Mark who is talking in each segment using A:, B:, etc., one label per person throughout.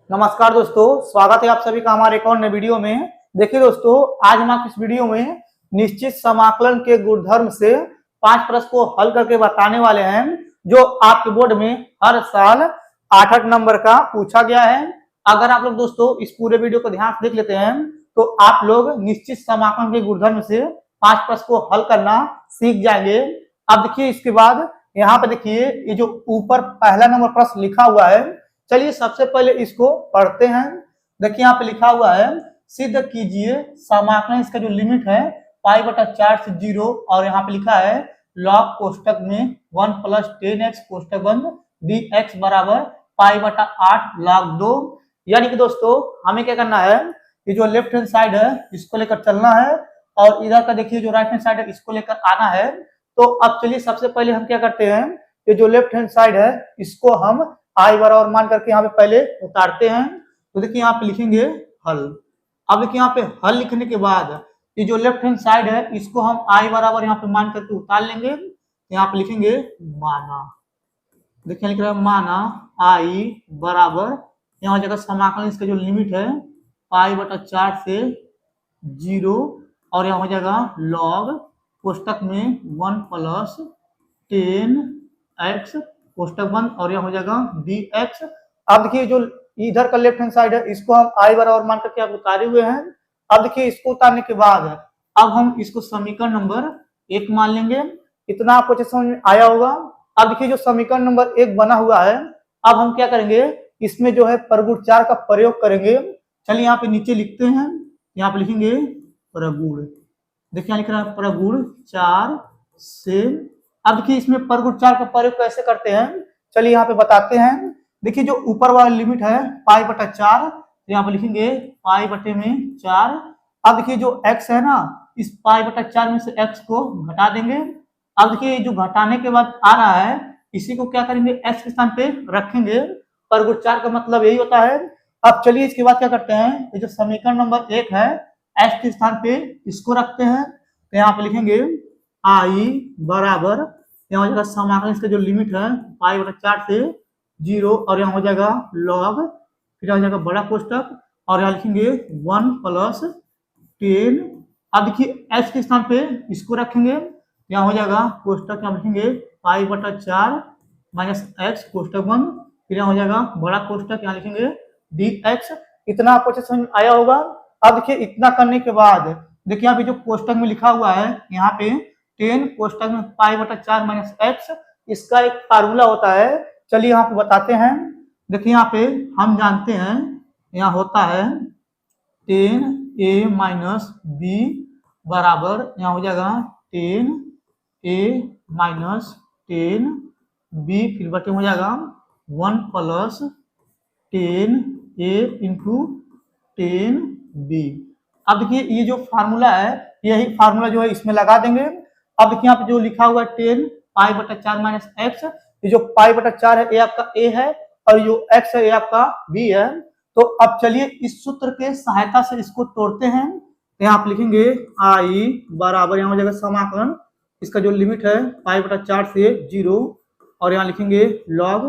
A: नमस्कार दोस्तों, स्वागत है आप सभी का हमारे एक और नए वीडियो में। देखिए दोस्तों, आज हम आपको इस वीडियो में निश्चित समाकलन के गुणधर्म से 5 प्रश्न को हल करके बताने वाले हैं, जो आपके बोर्ड में हर साल 8-8 नंबर का पूछा गया है। अगर आप लोग दोस्तों इस पूरे वीडियो को ध्यान से देख लेते हैं तो आप लोग निश्चित समाकलन के गुणधर्म से 5 प्रश्न को हल करना सीख जाएंगे। अब देखिए, इसके बाद यहाँ पे देखिए, ये जो ऊपर पहला नंबर प्रश्न लिखा हुआ है, चलिए सबसे पहले इसको पढ़ते हैं। देखिए यहाँ पे लिखा हुआ है, सिद्ध कीजिए समाकलन, इसका जो लिमिट है π/4 से 0, और यहाँ पे लिखा है लॉग कोष्टक में 1 + 10x कोष्टक बंद dx बराबर π/8 log 2। यानी कि दोस्तों हमें क्या करना है, ये जो लेफ्ट हैंड साइड है इसको लेकर चलना है, और इधर का देखिए जो राइट हैंड साइड है इसको लेकर आना है। तो अब चलिए सबसे पहले हम क्या करते हैं, ये जो लेफ्ट हैंड साइड है इसको हम आई बराबर मान करके यहाँ पे पहले उतारते हैं। तो देखिए यहाँ पे लिखेंगे हल। अब देखिए यहाँ पे हल लिखने के बाद ये जो लेफ्ट हैंड साइड है इसको हम आई बराबर यहाँ पे मान करके उतार लेंगे। यहाँ पे लिखेंगे माना। देखिए लिख रहा है माना आई बराबर, यहाँ जगह समाकलन इसका जो लिमिट है π/4 से 0, और यहाँ हो जाएगा लॉग कोष्टक में 1 + 10x कोष्टक बंद, और यहाँ हो जाएगा dx। अब देखिए जो इधर का लेफ्ट हैंड साइड है इसको हम आई बराबर मान करके आप उतारे हुए हैं। अब देखिए इसको उतारने के बाद अब हम इसको समीकरण नंबर 1 मान लेंगे। इतना आपको अच्छे समझ में आया होगा। अब देखिए जो समीकरण नंबर 1 बना हुआ है, अब हम क्या करेंगे, इसमें जो है परगुण 4 का प्रयोग करेंगे। चलिए यहाँ पे नीचे लिखते हैं, यहाँ पे लिखेंगे परगुण। देखिए यहाँ लिख रहा है परगुण 4 से। अब देखिए इसमें परगुण 4 का प्रयोग कैसे करते हैं, चलिए यहाँ पे बताते हैं। देखिए जो ऊपर वाला लिमिट है π/4, यहाँ पे लिखेंगे π/4। अब देखिए जो x है ना, इस π/4 में से x को घटा देंगे। अब देखिए जो घटाने के बाद आ रहा है इसी को क्या करेंगे, x के स्थान पे रखेंगे। परगुण 4 का मतलब यही होता है। अब चलिए इसके बाद क्या करते हैं, ये जो समीकरण नंबर 1 है x के स्थान पे इसको रखते हैं। तो यहाँ पे लिखेंगे आई बराबर, यहाँ हो जाएगा समाकलन इसका जो लिमिट है π/4 से 0, और यहाँ हो जाएगा लॉग, फिर हो जाएगा बड़ा कोष्टक, और यहाँ लिखेंगे 1 + 10। अब देखिए x के स्थान पे इसको रखेंगे, यहाँ हो जाएगा कोष्टक, यहाँ लिखेंगे π/4 - x कोष्टक बंद, फिर यहाँ हो जाएगा बड़ा कोष्टक, यहाँ लिखेंगे dx। इतना आपको अच्छे समझ में आया होगा। अब देखिए इतना करने के बाद देखिए यहाँ पे जो कोष्टक में लिखा हुआ है, यहाँ पे 10 कोष्टक में π/4 - x, इसका एक फार्मूला होता है। चलिए यहाँ पे बताते हैं। देखिए यहाँ पे हम जानते हैं, यहाँ होता है 10a - b बराबर, यहाँ हो जाएगा 10a - 10b, फिर बटे हो जाएगा 1 + 10a × 10b। अब देखिए ये जो फार्मूला है, यही फार्मूला जो है इसमें लगा देंगे। अब देखिए यहाँ पे जो लिखा हुआ है 10 π/4 - x, ये जो π/4 है ये आपका a है, और जो x है ये आपका b है। तो अब चलिए इस सूत्र के सहायता से इसको तोड़ते हैं। यहाँ पे लिखेंगे आई बराबर, यहाँ हो जाएगा समाकलन इसका जो लिमिट है π/4 से 0, और यहाँ लिखेंगे लॉग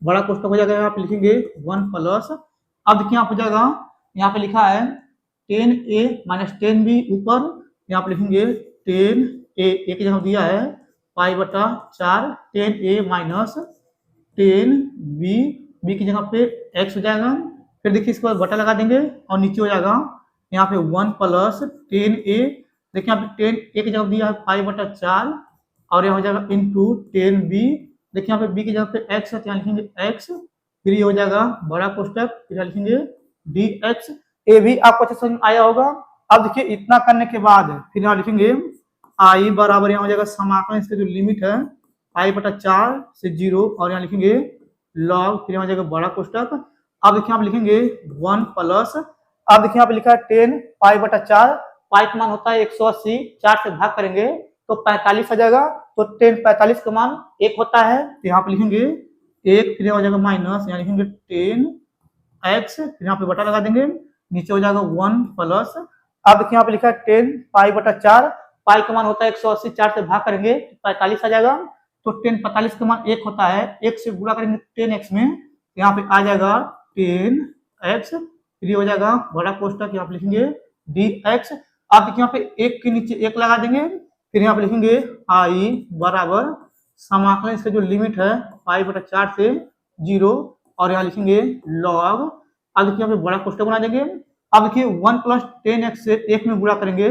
A: बड़ा कोष्टक हो जाएगा, यहाँ पे लिखेंगे 1 +। अब देखिए यहाँ पे जाएगा, यहाँ पे लिखा है 10a - 10b ऊपर, यहाँ पे लिखेंगे 10a, एक जगह दिया है π/4, 10a - 10b, b की जगह पे x हो जाएगा। फिर देखिए इसके बाद बटा लगा देंगे, और नीचे हो जाएगा यहाँ पे 1 + 10a। देखिए यहाँ पे 10 एक जगह दिया है π/4, और यहाँ हो जाएगा इंटू 10b। देखिए यहाँ पे b की जगह पे x है, यहाँ लिखेंगे x, फिर ये हो जाएगा बड़ा कोष्टक, फिर लिखेंगे dx। ये भी आपको अच्छे समझ में आया होगा। अब देखिए इतना करने के बाद फिर यहाँ लिखेंगे आई बराबर, यहाँ हो जाएगा समाकलन इसका जो लिमिट है π/4 से 0, और यहाँ लिखेंगे लॉग, फिर यहाँ हो जाएगा बड़ा कोष्टक। अब देखिए यहाँ पे लिखेंगे 1 +। अब देखिए यहाँ पे लिखा है 10 π/4, पाई का मान होता है 180, 4 से भाग करेंगे तो 45 आ जाएगा। तो 10 45 का मान 1 होता है, तो यहाँ पे लिखेंगे 1, फिर हो जाएगा माइनस, यहाँ लिखेंगे 10x, फिर यहाँ पे बटा लगा देंगे, नीचे हो जाएगा 1 प्लस। अब देखिए यहाँ पे लिखा है 10 π/4, पाई का मान होता है 180, 4 से भाग करेंगे 45 आ जाएगा। तो 10 45 का मान 1 होता है, 1 से गुणा करेंगे 10x में, यहाँ पे आ जाएगा 10 एक्स, फिर ये हो जाएगा बड़ा कोष्टक, यहाँ पे लिखेंगे डी एक्स। अब देखिए यहाँ पे एक के नीचे एक लगा देंगे, फिर यहाँ पे लिखेंगे आई बराबर समाकलन इसका जो लिमिट है पाई बटा 4 से 0, और यहाँ लिखेंगे लॉग। अब देखिए यहाँ पे बड़ा कोष्टक बना देंगे। अब देखिए 1 प्लस 10x से एक में गुणा करेंगे,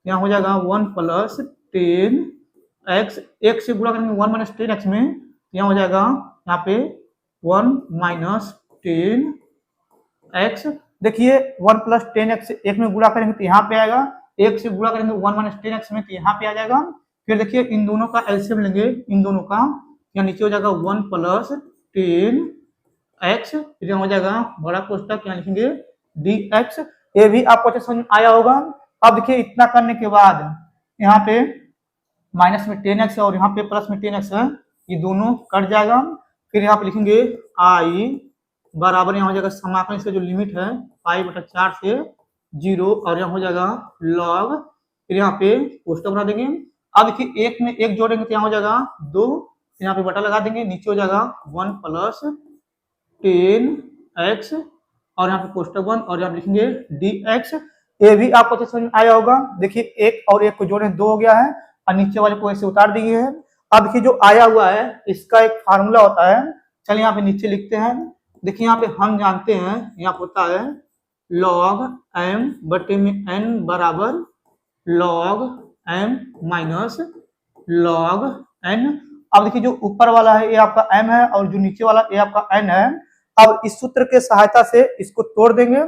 A: यहाँ हो जाएगा 1 प्लस 10x, एक से गुणा करेंगे 1 माइनस 10x में, यहाँ हो जाएगा यहाँ पे 1 माइनस 10x। देखिए 1 प्लस 10x से एक में गुणा करेंगे तो यहाँ पे आएगा, एक से गुणा करेंगे 1 माइनस 10x में तो यहाँ पे आ जाएगा। फिर देखिए इन दोनों का एलसीएम लेंगे, इन दोनों का, यहाँ नीचे हो जाएगा 1 प्लस 10x, फिर यहाँ हो जाएगा बड़ा कोष्टक, यहाँ लिखेंगे dx। ये भी आपको अच्छे समझ में आया होगा। अब देखिए इतना करने के बाद यहाँ पे माइनस में 10x है और यहाँ पे प्लस में 10x है, ये दोनों कट जाएगा। फिर यहाँ पे लिखेंगे आई बराबर, यहाँ हो जाएगा समाकलन इसका जो लिमिट है पाई बटा 4 से 0, और यहाँ हो जाएगा लॉग, फिर यहाँ पे कोष्टक बना देंगे। अब देखिए एक में एक जोड़ेंगे तो यहाँ हो जाएगा 2, यहाँ पे बटा लगा देंगे, नीचे हो जाएगा 1 प्लस 10x, और यहाँ पे कोष्टक बंद, और यहाँ पे लिखेंगे dx। ये भी आपको अच्छे समझ में आया होगा। देखिए एक और एक को जोड़े 2 हो गया है, और नीचे वाले को ऐसे उतार दिए हैं। अब देखिए जो आया हुआ है इसका एक फार्मूला होता है, चलिए यहाँ पे नीचे लिखते हैं। देखिए यहाँ पे हम जानते हैं, यहाँ होता है log m बटे में n बराबर log m minus log n। अब देखिए जो ऊपर वाला है ये आपका m है, और जो नीचे वाला ये आपका n है। अब इस सूत्र के सहायता से इसको तोड़ देंगे।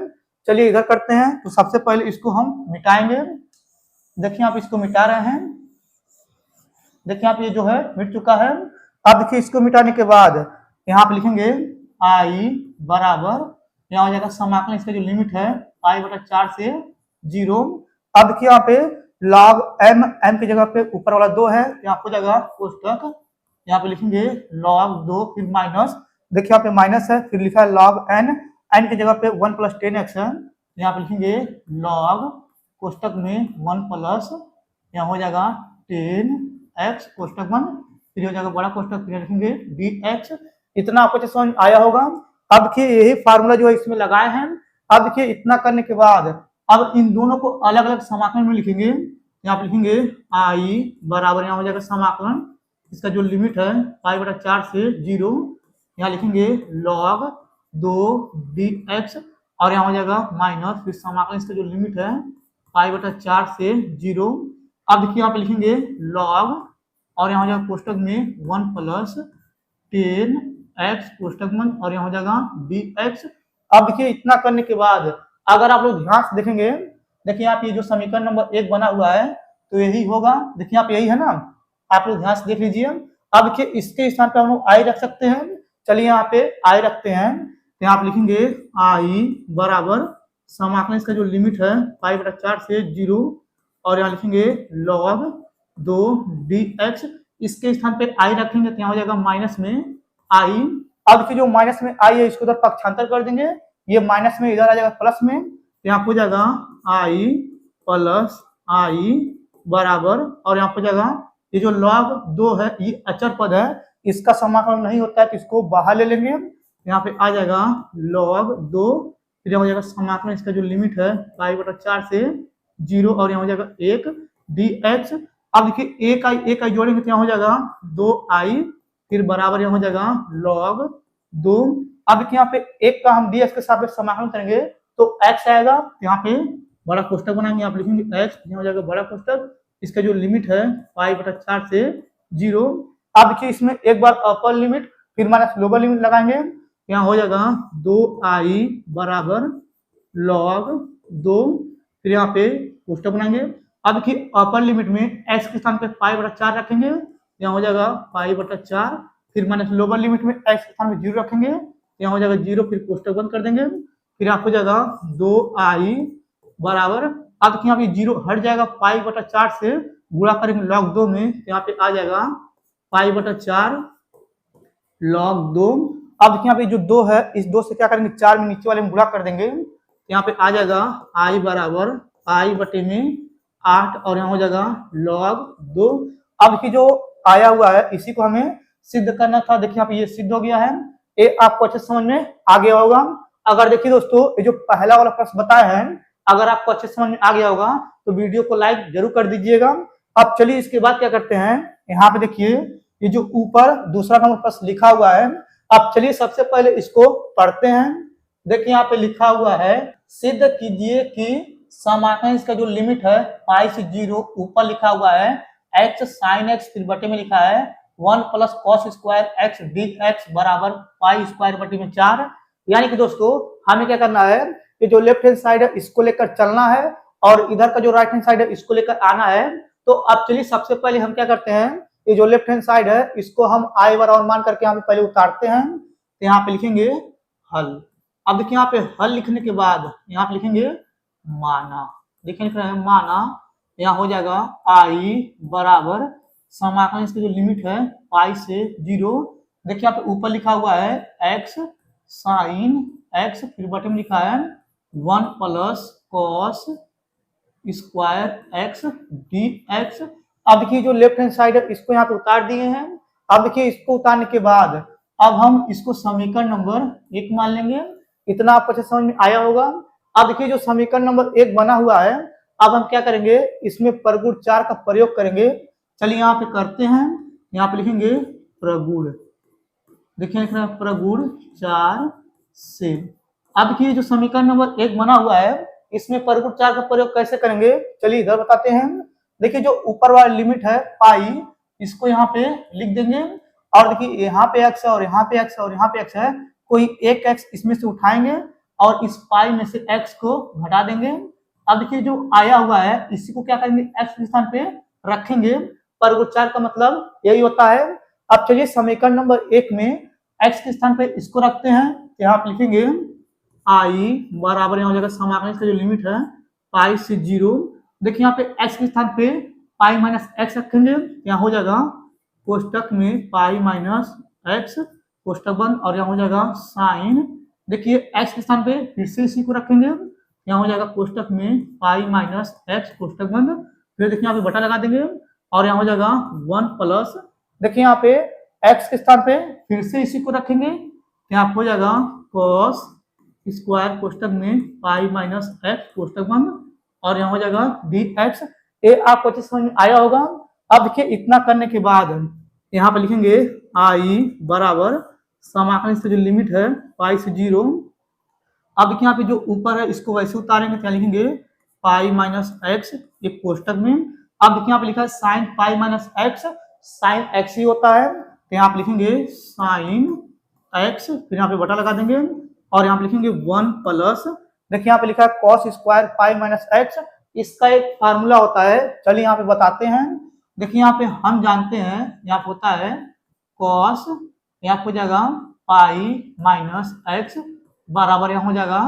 A: चलिए इधर करते हैं। तो सबसे पहले इसको हम मिटाएंगे। देखिए आप इसको मिटा रहे हैं, देखिए आप ये जो है मिट चुका है। अब देखिए इसको मिटाने के बाद यहाँ पे लिखेंगे आई बराबर, यहाँ हो जाएगा समाकलन इसका जो लिमिट है पाई बटा 4 से 0। अब देखिए यहाँ पे log m, m की जगह पे ऊपर वाला 2 है, यहाँ हो जाएगा कोष्टक, यहाँ पे लिखेंगे log 2, फिर माइनस, देखिए यहाँ पे माइनस है, फिर लिखा है log n, n की जगह पे 1 प्लस 10x है, यहाँ पे लिखेंगे log कोष्टक में 1 प्लस, यहाँ हो जाएगा 10x कोष्टक बंद, फिर हो जाएगा बड़ा कोष्टक, फिर लिखेंगे dx। इतना आपको समझ में आया होगा। अब देखिए यही फार्मूला जो है इसमें लगाए हैं। अब देखिए इतना करने के बाद अब इन दोनों को अलग अलग समाकलन में लिखेंगे। यहाँ पे लिखेंगे आई बराबर, यहाँ हो जाएगा समाकलन इसका जो लिमिट है पाई बटा 4 से 0, यहाँ लिखेंगे log 2 dx, और यहाँ हो जाएगा माइनस, फिर समाकलन इसका जो लिमिट है पाई बटा 4 से 0। अब देखिए यहाँ पे लिखेंगे log, और यहाँ हो जाएगा कोष्टक में 1 प्लस 10x कोष्टक में, और यहाँ हो जाएगा dx। अब देखिए इतना करने के बाद अगर आप लोग ध्यान से देखेंगे, देखिए आप ये जो समीकरण नंबर 1 बना हुआ है तो यही होगा। देखिए आप यही है ना, आप लोग ध्यान से देख लीजिए। अब देखिए इसके स्थान पे हम लोग आई रख सकते हैं। चलिए यहाँ पे आई रखते हैं, तो यहाँ पे लिखेंगे आई बराबर समाकलन इसका जो लिमिट है पाई बटा 4 से 0, और यहाँ लिखेंगे log 2 dx। इसके स्थान पे आई रखेंगे तो यहाँ हो जाएगा माइनस में आई। अब देखिए जो माइनस में आई है इसको उधर पक्षांतर कर देंगे, ये माइनस में इधर आ जाएगा प्लस में, तो यहाँ हो जाएगा आई प्लस आई बराबर, और यहाँ हो जाएगा ये जो log 2 है ये अचर पद है, इसका समाकलन नहीं होता है तो इसको बाहर ले लेंगे। यहाँ पे आ जाएगा log 2, फिर हो जाएगा समाकलन इसका जो लिमिट है पाई बटा 4 से 0, और यहाँ हो जाएगा 1 dx। अब देखिए एक आई जोड़ेंगे तो यहाँ हो जाएगा 2i, फिर बराबर यहाँ हो जाएगा log 2। अब देखिए यहाँ पे एक का हम dx के साथ समाकलन करेंगे तो x आएगा, यहाँ पे बड़ा कोष्टक बनाएंगे, यहाँ पे लिखेंगे x, यहाँ हो जाएगा बड़ा कोष्टक, इसका जो लिमिट है पाई बटा 4 से 0। अब देखिए इसमें एक बार अपर लिमिट फिर माइनस लोअर लिमिट लगाएंगे, यहाँ हो जाएगा 2i बराबर log 2, फिर यहाँ पे कोष्टक बनाएंगे। अब देखिए अपर लिमिट में x के स्थान पे पाई बटा 4 रखेंगे, यहाँ हो जाएगा पाई बटा 4, फिर माइनस लोअर लिमिट में x के स्थान पे 0 रखेंगे, यहाँ हो जाएगा 0, फिर कोष्टक बंद कर देंगे, फिर यहाँ हो जाएगा 2i बराबर। अब देखिए यहाँ पे 0 हट जाएगा, पाई बटा 4 से गुणा करेंगे log 2 में, यहाँ पे आ जाएगा पाई बटा 4 log 2। अब देखिए यहाँ पे जो 2 है इस 2 से क्या करेंगे 4 में नीचे वाले में गुणा कर देंगे, यहाँ पे आ जाएगा i बराबर पाई बटे में 8, और यहाँ हो जाएगा log 2। अब देखिए जो आया हुआ है इसी को हमें सिद्ध करना था। देखिए यहाँ पे ये सिद्ध हो गया है, ये आपको अच्छे समझ में आ गया होगा। अगर देखिए दोस्तों ये जो पहला वाला प्रश्न बताया है, अगर आपको अच्छे समझ में आ गया होगा तो वीडियो को लाइक जरूर कर दीजिएगा। अब चलिए इसके बाद क्या करते हैं, यहाँ पे देखिए ये जो ऊपर दूसरा नंबर प्रश्न लिखा हुआ है, अब चलिए सबसे पहले इसको पढ़ते हैं। देखिए यहाँ पे लिखा हुआ है, सिद्ध कीजिए कि समाकलन इसका जो लिमिट है पाई से 0, ऊपर लिखा हुआ है x sin x, फिर बटे में लिखा है 1 plus cos square x dx बराबर पाई स्क्वायर बटे में 4। यानी कि दोस्तों हमें क्या करना है, ये जो लेफ्ट हैंड साइड है इसको लेकर चलना है और इधर का जो राइट हैंड साइड है इसको लेकर आना है। तो अब चलिए सबसे पहले हम क्या करते हैं, ये जो लेफ्ट हैंड साइड है इसको हम i बराबर मान करके यहाँ पे पहले उतारते हैं। तो यहाँ पे लिखेंगे हल। अब देखिए यहाँ पे हल लिखने के बाद यहाँ पे लिखेंगे माना। देखिए लिख रहे हैं माना, यहाँ हो जाएगा i बराबर समाकलन इसकी जो लिमिट है पाई से 0। देखिए यहाँ पे ऊपर लिखा हुआ है x साइन x, फिर बटे में लिखा है 1 plus cos square x dx। अब देखिए जो लेफ्ट हैंड साइड है इसको यहाँ पे उतार दिए हैं। अब देखिए इसको उतारने के बाद अब हम इसको समीकरण नंबर 1 मान लेंगे। इतना आपको अच्छे समझ में आया होगा। अब देखिए जो समीकरण नंबर 1 बना हुआ है, अब हम क्या करेंगे, इसमें परगुण 4 का प्रयोग करेंगे। चलिए यहाँ पे करते हैं, यहाँ पे लिखेंगे प्रगुण। देखिए लिख रहे हैं प्रगुण 4 से। अब देखिए जो समीकरण नंबर 1 बना हुआ है इसमें परगुण 4 का प्रयोग कैसे करेंगे, चलिए इधर बताते हैं। देखिए जो ऊपर वाला लिमिट है पाई, इसको यहाँ पे लिख देंगे और देखिए यहाँ पे x है और यहाँ पे x है और यहाँ पे x है, कोई एक x इसमें से उठाएंगे और इस पाई में से x को घटा देंगे। अब देखिए जो आया हुआ है इसी को क्या करेंगे, x के स्थान पे रखेंगे। परगुण 4 का मतलब यही होता है। अब चलिए समीकरण नंबर 1 में x के स्थान पे इसको रखते हैं। यहाँ पे लिखेंगे i बराबर, यहाँ हो जाएगा समाकलन इसका जो लिमिट है पाई से 0। देखिए यहाँ पे x के स्थान पे पाई माइनस x रखेंगे, यहाँ हो जाएगा कोष्टक में पाई माइनस x कोष्टक बंद, और यहाँ हो जाएगा साइन। देखिए x के स्थान पे फिर से इसी को रखेंगे, यहाँ हो जाएगा कोष्टक में पाई माइनस x कोष्टक बंद। फिर देखिए यहाँ पे बटा लगा देंगे और यहाँ हो जाएगा 1 प्लस, देखिए यहाँ पे x के स्थान पे फिर से इसी को रखेंगे, यहाँ हो जाएगा cos स्क्वायर कोष्टक में पाई माइनस x कोष्टक बंद, और यहाँ हो जाएगा dx। ये आपको अच्छे समझ में आया होगा। अब देखिए इतना करने के बाद यहाँ पे लिखेंगे i बराबर समाकलन इसका जो लिमिट है पाई से 0। अब देखिए यहाँ पे जो ऊपर है इसको वैसे उतारेंगे, क्या लिखेंगे पाई माइनस x एक कोष्टक में। अब देखिए यहाँ पे लिखा है sine pi minus x, sine x ही होता है, तो यहाँ पे लिखेंगे साइन x, फिर यहाँ पे बटा लगा देंगे और यहाँ पे लिखेंगे 1 प्लस, देखिए यहाँ पे लिखा है cos square pi minus x, इसका एक फार्मूला होता है, चलिए यहाँ पे बताते हैं। देखिए यहाँ पे हम जानते हैं, यहाँ पे होता है cos, यहाँ पे हो जाएगा पाई माइनस x बराबर यहाँ हो जाएगा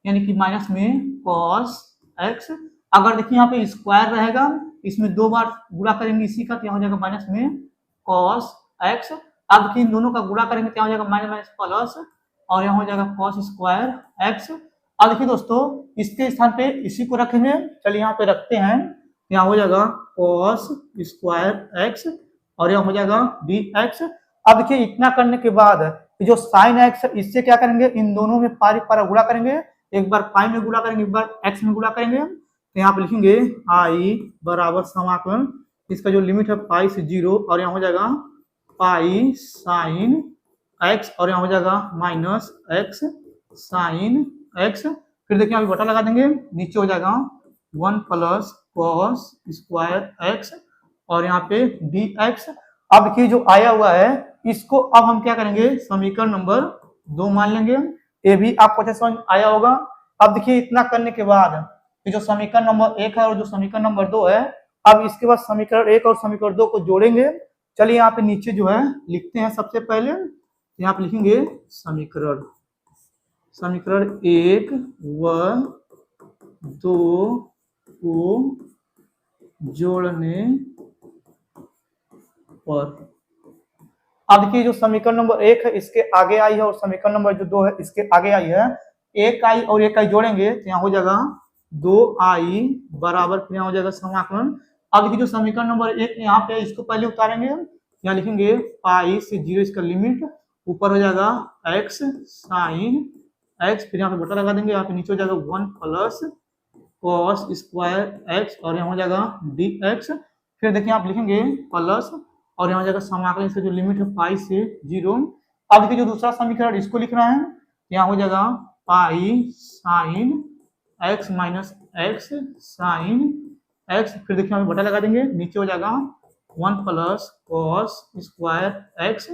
A: यानी कि माइनस में cos x। अगर देखिए यहाँ पे स्क्वायर रहेगा, इसमें 2 बार गुणा करेंगे इसी का, तो यहाँ हो जाएगा माइनस में cos x। अब देखिए इन दोनों का गुणा करेंगे तो यहाँ हो जाएगा माइनस माइनस प्लस, और यहाँ हो जाएगा cos स्क्वायर x। अब देखिए दोस्तों इसके स्थान पे इसी को रखेंगे, चलिए यहाँ पे रखते हैं, यहाँ हो जाएगा cos स्क्वायर x और यहाँ हो जाएगा dx। अब देखिए इतना करने के बाद जो साइन x है इससे क्या करेंगे, इन दोनों में पारी पारा गुणा करेंगे, एक बार पाई में गुणा करेंगे, एक बार x में गुणा करेंगे। तो यहाँ पे लिखेंगे i बराबर समाकलन इसका जो लिमिट है पाई से 0 और यहाँ हो जाएगा पाई साइन x और यहाँ हो जाएगा माइनस x साइन x। फिर देखिए अभी बटा लगा देंगे, नीचे हो जाएगा 1 प्लस cos स्क्वायर x और यहाँ पे dx। अब देखिए जो आया हुआ है इसको अब हम क्या करेंगे, समीकरण नंबर 2 मान लेंगे। ये भी आपको अच्छे समझ आया होगा। अब देखिए इतना करने के बाद ये जो समीकरण नंबर 1 है और जो समीकरण नंबर 2 है, अब इसके बाद समीकरण 1 और समीकरण 2 को जोड़ेंगे। चलिए यहाँ पे नीचे जो है लिखते हैं, सबसे पहले यहाँ पे लिखेंगे समीकरण 1 व 2 को जोड़ने पर। अब देखिए जो समीकरण नंबर 1 है इसके आगे आई है और समीकरण नंबर जो 2 है इसके आगे आई है, एक आई और एक आई जोड़ेंगे तो यहाँ हो जाएगा 2i बराबर, फिर यहाँ हो जाएगा समाकलन। अब देखिए जो समीकरण नंबर 1 यहाँ पे इसको पहले उतारेंगे, यहाँ लिखेंगे पाई से 0 इसका लिमिट, ऊपर हो जाएगा x साइन एक्स, फिर यहाँ पे बटा लगा देंगे, यहाँ पे नीचे हो जाएगा 1 प्लस कॉस स्क्वायर एक्स और यहाँ हो जाएगा डी एक्स। फिर देखिए आप लिखेंगे प्लस और यहाँ हो जाएगा समाकलन से जो लिमिट है पाई से 0। अब देखिए जो दूसरा समीकरण इसको लिख रहा है, यहाँ हो जाएगा pi sine x minus x sine x, फिर देखिए हम बटा लगा देंगे, नीचे हो जाएगा 1 plus cos square x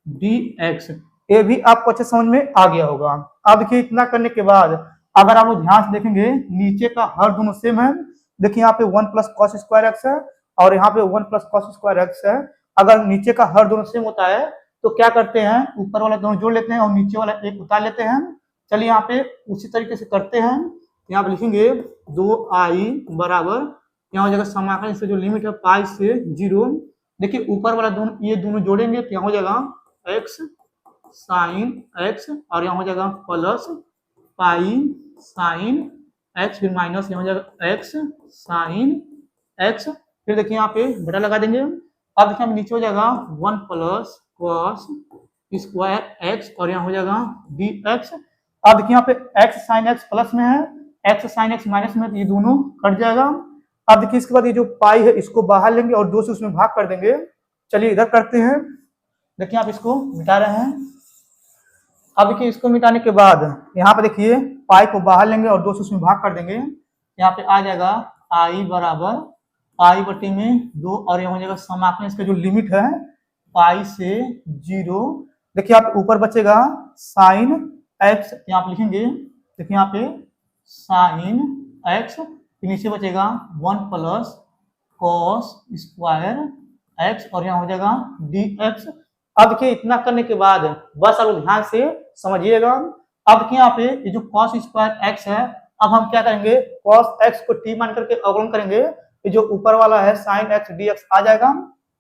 A: D x. ये भी आपको अच्छे समझ में आ गया होगा। अब देखिए इतना करने के बाद अगर आप लोग ध्यान से देखेंगे नीचे का हर दोनों सेम है। देखिए यहाँ पे 1 प्लस कॉस स्क्वायर एक्स है और यहाँ पे 1 प्लस कॉस स्क्वायर एक्स है। अगर नीचे का हर दोनों सेम होता है तो क्या करते हैं, ऊपर वाला दोनों जोड़ लेते हैं और नीचे वाला एक उतार लेते हैं। चलिए यहाँ पे उसी तरीके से करते हैं। यहाँ पे लिखेंगे 2i बराबर, यहाँ हो जाएगा समाकलन से जो लिमिट है पाई से 0। देखिए ऊपर वाला दोनों ये दोनों जोड़ेंगे तो यहाँ हो जाएगा एक्स साइन एक्स और यहाँ हो जाएगा प्लस पाई साइन एक्स, फिर माइनस यहाँ हो जाएगा एक्स साइन एक्स, फिर देखिए यहाँ पे बटा लगा देंगे। अब देखिए हम नीचे हो जाएगा 1 प्लस कॉस स्क्वायर एक्स और यहाँ हो जाएगा डी एक्स। अब देखिए यहाँ पे एक्स साइन एक्स प्लस में है, एक्स साइन एक्स माइनस में है, तो ये दोनों कट जाएगा। अब देखिए इसके बाद ये जो पाई है इसको बाहर लेंगे और 2 से उसमें भाग कर देंगे। चलिए इधर करते हैं। देखिए आप इसको मिटा रहे हैं। अब देखिए इसको मिटाने के बाद यहाँ पे देखिए पाई को बाहर लेंगे और 2 से उसमें भाग कर देंगे। यहाँ पे आ जाएगा आई बराबर पाई बटे में 2 और यहाँ हो जाएगा समाकलन इसका जो लिमिट है पाई से 0। देखिए आप ऊपर बचेगा साइन एक्स, यहाँ पे लिखेंगे, देखिए यहाँ पे साइन एक्स, नीचे बचेगा 1 प्लस कॉस स्क्वायर एक्स और यहाँ हो जाएगा डी एक्स। अब देखिए इतना करने के बाद बस आप ध्यान से समझिएगा। अब देखिए यहाँ पे ये जो कॉस स्क्वायर एक्स है, अब हम क्या करेंगे, कॉस एक्स को टी मान करके अवकलन करेंगे, ये जो ऊपर वाला है साइन एक्स डी एक्स आ जाएगा।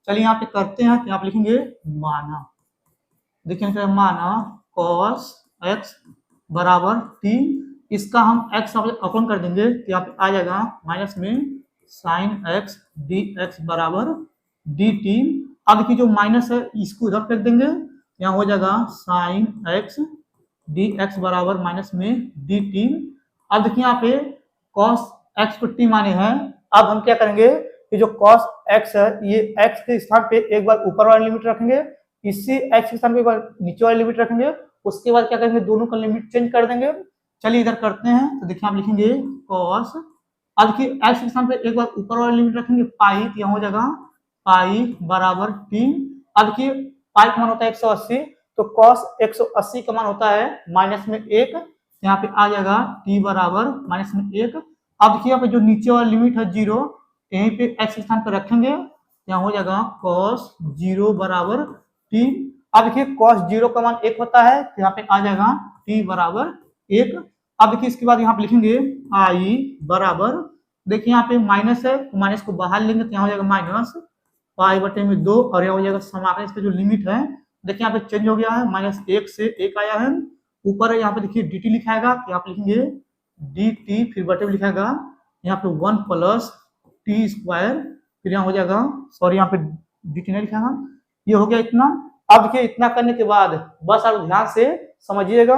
A: चलिए यहाँ पे करते हैं, यहाँ पे लिखेंगे माना, देखिए माना कॉस एक्स बराबर टी, इसका हम एक्स अवकलन कर देंगे तो यहाँ पे आ जाएगा माइनस में साइन एक्स डी एक्स बराबर डी टी। अब देखिए जो माइनस है इसको इधर फेंक देंगे, यहाँ हो जाएगा साइन एक्स डी एक्स बराबर माइनस में डी टी। अब देखिए यहाँ पे कॉस एक्स को टी माने हैं। अब हम क्या करेंगे, ये जो कॉस एक्स है ये एक्स के स्थान पे एक बार ऊपर वाला लिमिट रखेंगे, इसी एक्स के स्थान पे एक बार नीचे वाला लिमिट रखेंगे, उसके बाद क्या करेंगे दोनों का लिमिट चेंज कर देंगे। चलिए इधर करते हैं। तो देखिए आप लिखेंगे कॉस, अब देखिए एक्स के स्थान पे एक बार ऊपर वाला लिमिट रखेंगे पाई, तो यहाँ हो जाएगा पाई बराबर टी। अब देखिए पाई का मान होता है 180, तो कॉस 180 का मान होता है माइनस में 1, यहाँ पे आ जाएगा टी बराबर माइनस में 1। अब देखिए यहाँ पे जो नीचे वाला लिमिट है 0, यहीं पे एक्स के स्थान पर रखेंगे, यहाँ हो जाएगा कॉस 0 बराबर टी। अब देखिए कॉस 0 का मान 1 होता है, तो यहाँ पे आ जाएगा टी बराबर 1। अब देखिए इसके बाद यहाँ पे लिखेंगे आई बराबर, देखिए यहाँ पे माइनस है तो माइनस को बाहर लेंगे तो यहाँ हो जाएगा माइनस पाई बटे में 2 और यहाँ हो जाएगा समाकलन इसका जो लिमिट है, देखिए यहाँ पे चेंज हो गया है, माइनस 1 से 1 आया है। ऊपर है यहाँ पे देखिए डी टी लिखाएगा, यहाँ पे लिखेंगे डी टी, फिर बटे में लिखाएगा यहाँ पे 1 प्लस टी स्क्वायर, फिर यहाँ हो जाएगा, सॉरी यहाँ पे डी टी नहीं लिखाएगा, ये हो गया इतना। अब देखिए इतना करने के बाद बस आप ध्यान से समझिएगा।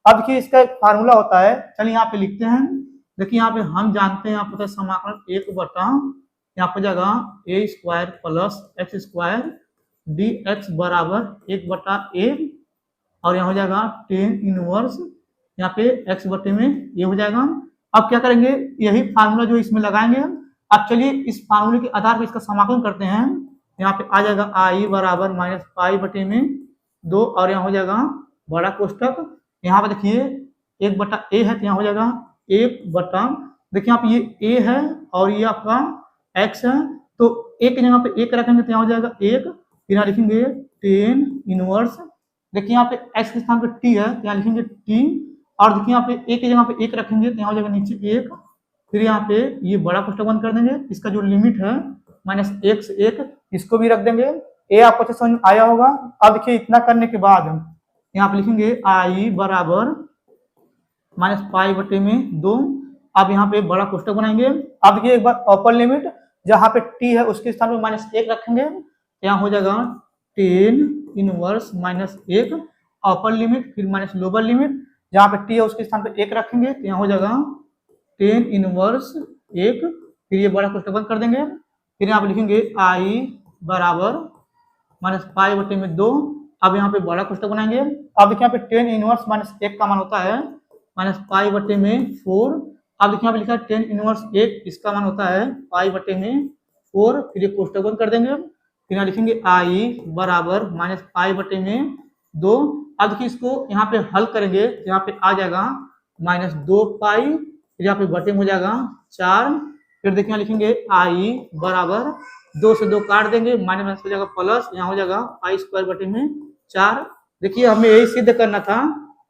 A: अब देखिए इसका एक फार्मूला होता है, चलिए यहाँ पे लिखते हैं। देखिए यहाँ पे हम जानते हैं, यहाँ पे समाकलन 1 बटा यहाँ पे जाएगा a square plus x square d x बराबर 1 बटा ए और यहाँ हो जाएगा टेन इनवर्स यहाँ पे एक्स बटे में ये हो जाएगा। अब क्या करेंगे, यही फार्मूला जो इसमें लगाएंगे। अब चलिए इस फार्मूले के आधार पर इसका समाकलन करते हैं। यहाँ पे आ जाएगा आई बराबर माइनस पाई बटे में 2 और यहाँ हो जाएगा बड़ा कोष्टक, यहाँ पे देखिए 1 बटा ए है तो यहाँ हो जाएगा 1 बटा, देखिए यहाँ पे ये ए है और ये आपका एक्स है, तो एक जगह पे 1 रखेंगे तो यहाँ हो जाएगा 1, फिर यहाँ लिखेंगे टेन इनवर्स, देखिए यहाँ पे एक्स के स्थान पे टी है तो यहाँ लिखेंगे टी, और देखिए यहाँ पे एक की जगह पे 1 रखेंगे तो यहाँ हो जाएगा नीचे 1, फिर यहाँ पे ये बड़ा कोष्टक बंद कर देंगे, इसका जो लिमिट है माइनस 1 से 1 इसको भी रख देंगे। ये आपको अच्छे समझ में आया होगा। अब देखिए इतना करने के बाद यहाँ पे लिखेंगे आई बराबर माइनस पाई बटे में 2, अब यहाँ पे बड़ा कोष्टक बनाएंगे। अब देखिए एक बार अपर लिमिट जहाँ पे टी है उसके स्थान पे माइनस 1 रखेंगे, यहाँ हो जाएगा tan inverse minus 1 upper limit, फिर माइनस लोअर लिमिट, जहाँ पे टी है उसके स्थान पे 1 रखेंगे तो यहाँ हो जाएगा 10 इनवर्स 1। फिर ये बड़ा कोष्टक बंद कर देंगे। फिर यहाँ पे लिखेंगे आई बराबर माइनस पाई बटे में 2। अब यहाँ पे बड़ा कोष्टक बनाएंगे। अब देखिए यहाँ पे 10 इनवर्स माइनस 1 का मान होता है माइनस पाई बटे में 4। अब देखिए यहाँ पे लिखा है 10 इनवर्स 1, इसका मान होता है पाई बटे में 4। फिर ये कोष्टक बंद कर देंगे। फिर यहाँ लिखेंगे आई बराबर माइनस पाई बटे में 2। अब देखिए इसको यहाँ पे हल करेंगे तो यहाँ पे आ जाएगा माइनस 2 पाई, फिर यहाँ पे बटे में हो जाएगा 4। फिर देखिए यहाँ लिखेंगे आई बराबर 2 से 2 काट देंगे, माइनस माइनस हो जाएगा प्लस, यहाँ हो जाएगा पाई स्क्वायर बटे में 4। देखिए हमें यही सिद्ध करना था।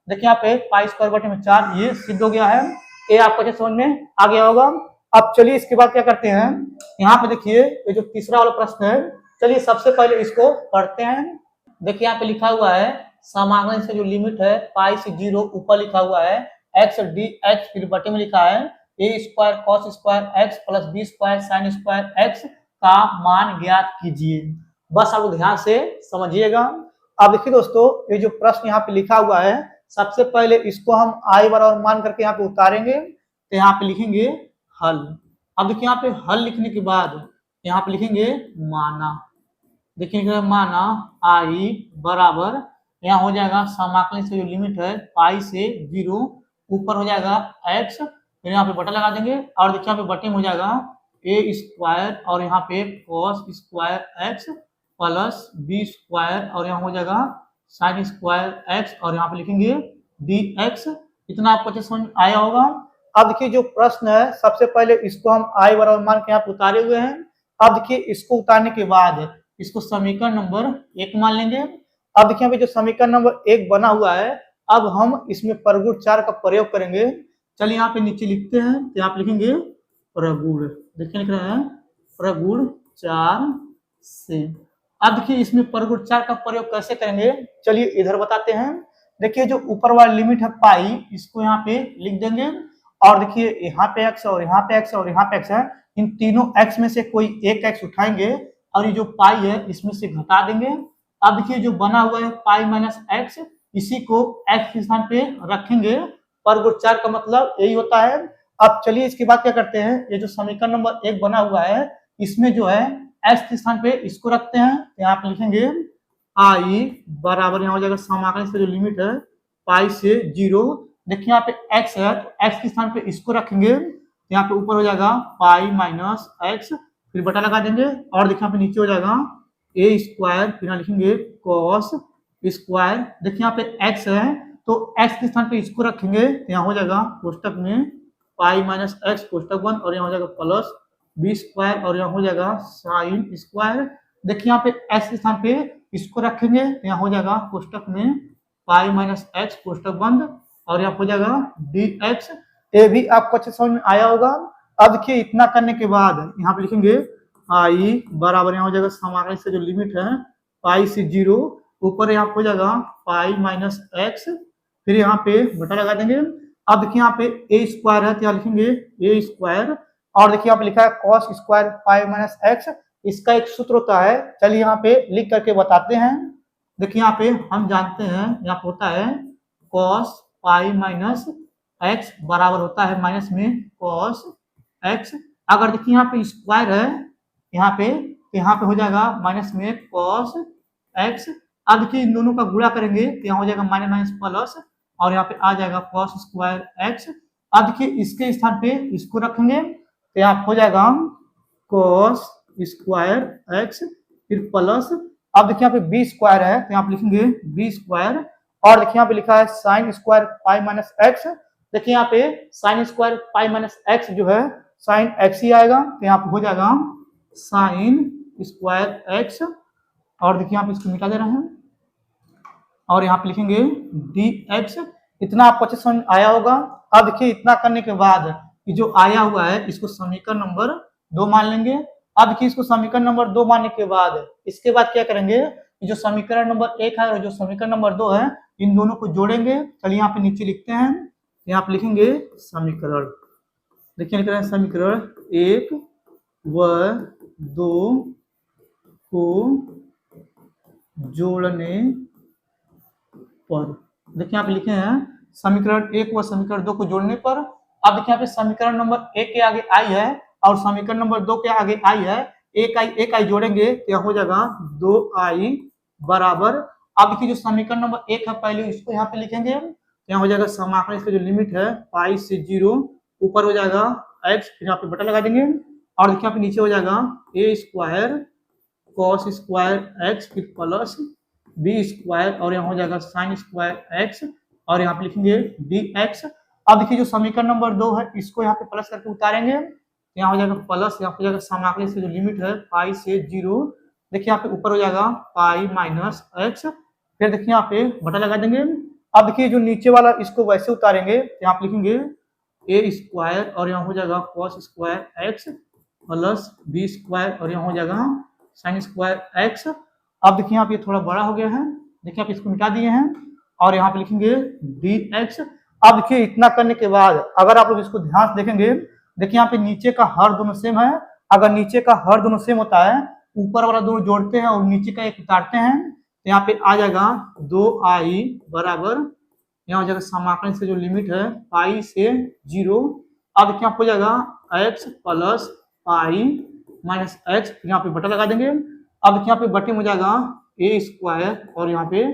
A: देखिए यहाँ पे पाई स्क्वायर बटे में 4 ये सिद्ध हो गया है। ये आपको समझ में आ गया होगा। अब चलिए इसके बाद क्या करते हैं, यहाँ पे देखिए ये जो तीसरा वाला प्रश्न है, चलिए सबसे पहले इसको पढ़ते हैं। देखिए यहाँ पे लिखा हुआ है समाकलन से जो लिमिट है पाई से 0, ऊपर लिखा हुआ है एक्स डी एक्स, फिर बटे में लिखा है a square cos square x plus B square sine square x का मान ज्ञात कीजिए। बस आप ध्यान से समझिएगा। अब देखिए दोस्तों ये जो प्रश्न यहाँ पे लिखा हुआ है, सबसे पहले इसको हम आई बराबर मान करके यहाँ पे उतारेंगे तो यहाँ पे लिखेंगे हल। अब देखिए यहाँ पे हल लिखने के बाद यहाँ पे लिखेंगे माना। देखिए माना आई बराबर यहाँ हो जाएगा समाकलन से जो लिमिट है पाई से 0, ऊपर हो जाएगा एक्स, फिर यहाँ पे बटा लगा देंगे और देखिए यहाँ पे बटे में हो जाएगा ए स्क्वायर और यहाँ पे cos square x plus B square और यहाँ हो जाएगा साइन स्क्वायर एक्स और यहाँ पे लिखेंगे डी एक्स। इतना आपको अच्छे समझ में आया होगा। अब देखिए जो प्रश्न है सबसे पहले इसको हम आई बराबर मान के यहाँ पे उतारे हुए हैं। अब देखिए इसको उतारने के बाद इसको समीकरण नंबर 1 मान लेंगे। अब देखिए यहाँ पे जो समीकरण नंबर 1 बना हुआ है, अब हम इसमें परगुण 4 का प्रयोग करेंगे। चलिए यहाँ पे नीचे लिखते हैं तो यहाँ पे लिखेंगे प्रगुण। देखिए लिख रहे हैं प्रगुण 4 से। अब देखिए इसमें परगुण 4 का प्रयोग कैसे करेंगे, चलिए इधर बताते हैं। देखिए जो ऊपर वाला लिमिट है पाई, इसको यहाँ पे लिख देंगे और देखिए यहाँ पे एक्स और यहाँ पे एक्स और यहाँ पे एक्स है, इन तीनों एक्स में से कोई एक एक्स उठाएंगे और ये जो पाई है इसमें से घटा देंगे। अब देखिए जो बना हुआ है पाई माइनस एक्स, इसी को एक्स के स्थान पे रखेंगे। परगुण 4 का मतलब यही होता है। अब चलिए इसके बाद क्या करते हैं, ये जो समीकरण नंबर 1 बना हुआ है इसमें जो है एक्स के स्थान पे इसको रखते हैं। यहाँ पे लिखेंगे आई बराबर यहाँ हो जाएगा समाकलन से जो लिमिट है पाई से 0। देखिए यहाँ पे एक्स है तो एक्स के स्थान पे इसको रखेंगे, यहाँ पे ऊपर हो जाएगा पाई माइनस एक्स, फिर बटा लगा देंगे और देखिए यहाँ पे नीचे हो जाएगा ए स्क्वायर, फिर यहाँ लिखेंगे कॉस स्क्वायर। देखिए यहाँ पे एक्स है तो एक्स के स्थान पे इसको रखेंगे, यहाँ हो जाएगा कोष्टक में पाई माइनस एक्स कोष्टक बंद और यहाँ हो जाएगा प्लस बी स्क्वायर और यहाँ हो जाएगा साइन स्क्वायर। देखिए यहाँ पे एक्स के स्थान पे इसको रखेंगे, यहाँ हो जाएगा कोष्टक में पाई माइनस एक्स कोष्टक बंद और यहाँ हो जाएगा डी एक्स। ये भी आपको अच्छे समझ में आया होगा। अब देखिए इतना करने के बाद यहाँ पे लिखेंगे आई बराबर यहाँ हो जाएगा समाकलन से जो लिमिट है पाई से 0, ऊपर यहाँ हो जाएगा पाई माइनस एक्स, फिर यहाँ पे बटा लगा देंगे। अब देखिए यहाँ पे ए स्क्वायर है तो यहाँ लिखेंगे ए स्क्वायर और देखिए यहाँ पे लिखा है cos square pi minus x, इसका एक सूत्र होता है, चलिए यहाँ पे लिख करके बताते हैं। देखिए यहाँ पे हम जानते हैं यहाँ पे होता है कॉस पाई माइनस एक्स बराबर होता है माइनस में कॉस एक्स। अगर देखिए यहाँ पे स्क्वायर है यहाँ पे हो जाएगा माइनस में कॉस एक्स। अब देखिए इन दोनों का गुणा करेंगे तो यहाँ हो जाएगा माइनस माइनस प्लस और यहाँ पे आ जाएगा कॉस स्क्वायर एक्स। अब देखिए इसके स्थान पे इसको रखेंगे तो यहाँ हो जाएगा कॉस स्क्वायर एक्स फिर प्लस। अब देखिए यहाँ पे बी स्क्वायर है तो यहाँ पे लिखेंगे बी स्क्वायर और देखिए यहाँ पे लिखा है sine square pi minus x. देखिए यहाँ पे sine square pi minus x जो है साइन एक्स ही आएगा तो यहाँ पे हो जाएगा साइन स्क्वायर एक्स और देखिए यहाँ पे इसको मिटा दे रहे हैं और यहाँ पे लिखेंगे डी एक्स। इतना आपको अच्छे समझ आया होगा। अब देखिए इतना करने के बाद जो आया हुआ है इसको समीकरण नंबर 2 मान लेंगे। अब देखिए इसको समीकरण नंबर 2 मानने के बाद इसके बाद क्या करेंगे, जो समीकरण नंबर 1 है और जो समीकरण नंबर 2 है इन दोनों को जोड़ेंगे। चलिए यहाँ पे नीचे लिखते हैं, यहाँ पे लिखेंगे समीकरण। देखिए लिख रहे हैं समीकरण 1 व 2 को जोड़ने पर। देखिए यहाँ पे लिखे हैं समीकरण 1 व समीकरण 2 को जोड़ने पर। अब देखिए यहाँ पे समीकरण नंबर 1 के आगे आई है और समीकरण नंबर 2 के आगे आई है, एक आई जोड़ेंगे तो यहाँ हो जाएगा 2i बराबर। अब देखिए जो समीकरण नंबर 1 है पहले इसको यहाँ पे लिखेंगे, यहाँ हो जाएगा समाकलन, इसका जो लिमिट है पाई से 0, ऊपर हो जाएगा x, फिर यहाँ पे बटा लगा देंगे और देखिए यहाँ पे नीचे हो जाएगा a square cos square x फिर प्लस b स्क्वायर और यहाँ हो जाएगा साइन स्क्वायर x और यहाँ पे लिखेंगे dx। अब देखिए जो समीकरण नंबर 2 है इसको यहाँ पे प्लस करके उतारेंगे, यहाँ हो जाएगा प्लस, यहाँ हो जाएगा समाकलन, इसका जो लिमिट है पाई से 0, देखिए यहाँ पे ऊपर हो जाएगा पाई माइनस x, फिर देखिए यहाँ पे बटा लगा देंगे। अब देखिए जो नीचे वाला इसको वैसे उतारेंगे, यहाँ पे लिखेंगे a स्क्वायर और यहाँ हो जाएगा cos square x plus b square और यहाँ हो जाएगा साइन स्क्वायर x। अब देखिए यहाँ पे थोड़ा बड़ा हो गया है, देखिए आप इसको मिटा दिए हैं और यहाँ पे लिखेंगे dx। अब देखिए इतना करने के बाद अगर आप लोग इसको ध्यान से देखेंगे, देखिए यहाँ पे नीचे का हर दोनों सेम है, अगर नीचे का हर दोनों सेम होता है, ऊपर वाला दोनों जोड़ते हैं और नीचे का एक उतारते हैं, तो यहाँ पे आ जाएगा 2i बराबर, यहाँ हो जाएगा समाकलन से जो लिमिट है पाई से 0। अब देखिए यहाँ हो जाएगा x plus pi minus x, फिर यहाँ पे बटा लगा देंगे। अब देखिए यहाँ पे बटे में हो जाएगा a स्क्वायर और यहाँ पे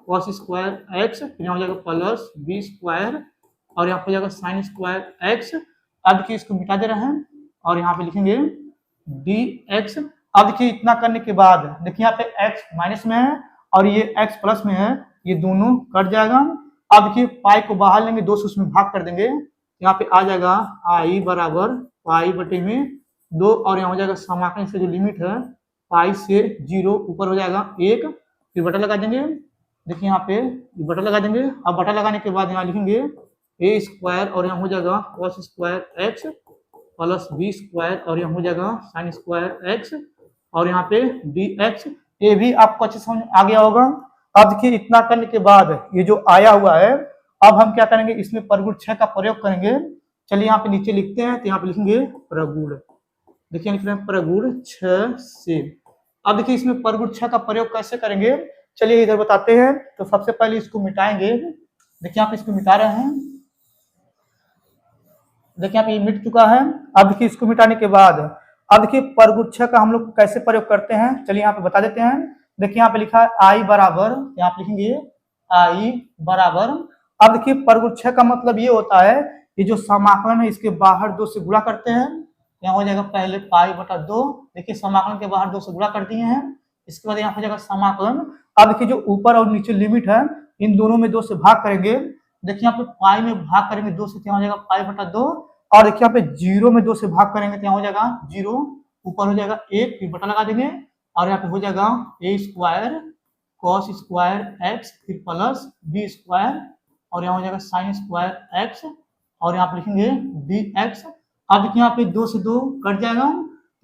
A: कॉस स्क्वायर x, फिर यहाँ हो जाएगा प्लस b स्क्वायर और यहाँ पे हो जाएगा साइन स्क्वायर x। अब देखिए इसको मिटा दे रहे हैं और यहाँ पे लिखेंगे dx। अब देखिए इतना करने के बाद देखिए यहाँ पे x माइनस में है और ये x प्लस में है, ये दोनों कट जाएगा। अब देखिए पाई को बाहर लेंगे, 2 से उसमें भाग कर देंगे, यहाँ पे आ जाएगा i बराबर पाई बटे में 2 और यहाँ हो जाएगा समाकलन से जो लिमिट है पाई से 0, ऊपर हो जाएगा 1, फिर बटा लगा देंगे, देखिए यहाँ पे बटा लगा देंगे। अब बटा लगाने के बाद यहाँ लिखेंगे a स्क्वायर और यहाँ हो जाएगा cos square x plus b square और यहाँ हो जाएगा साइन स्क्वायर x और यहाँ पे dx। ये भी आपको अच्छे समझ आ गया होगा। अब देखिए इतना करने के बाद ये जो आया हुआ है, अब हम क्या करेंगे, इसमें परगुण 6 का प्रयोग करेंगे। चलिए यहाँ पे नीचे लिखते हैं, तो यहाँ पे लिखेंगे प्रगुण, देखिए लिख रहे हैं प्रगुण 6 से। अब देखिए इसमें परगुण 6 का प्रयोग कैसे करेंगे, चलिए इधर बताते हैं। तो सबसे पहले इसको मिटाएंगे, देखिए यहाँ पे इसको मिटा रहे हैं, देखिए यहाँ पे ये मिट चुका है। अब देखिए इसको मिटाने के बाद अब देखिए परगुण 6 का हम लोग कैसे प्रयोग करते हैं, चलिए यहाँ पे बता देते हैं। देखिए यहाँ पे लिखा है आई बराबर, यहाँ पे लिखेंगे आई बराबर। अब देखिए परगुण 6 का मतलब ये होता है, ये जो समाकलन है इसके बाहर 2 से गुणा करते हैं, यहाँ हो जाएगा पहले पाई बटा 2, देखिए समाकलन के बाहर 2 से गुणा कर दिए हैं, इसके बाद यहाँ हो जाएगा समाकलन। अब देखिए जो ऊपर और नीचे लिमिट है इन दोनों में 2 से भाग करेंगे, देखिए यहाँ पे पाई में भाग करेंगे 2 से, यहाँ हो जाएगा पाई बटा 2 और देखिए यहाँ पे 0 में 2 से भाग करेंगे तो यहाँ हो जाएगा 0, ऊपर हो जाएगा 1, फिर बटा लगा देंगे और यहाँ पे हो जाएगा a square cos square x फिर प्लस b स्क्वायर और यहाँ हो जाएगा साइन स्क्वायर x और यहाँ पे लिखेंगे dx। अब देखिए यहाँ पे 2 से 2 कट जाएगा,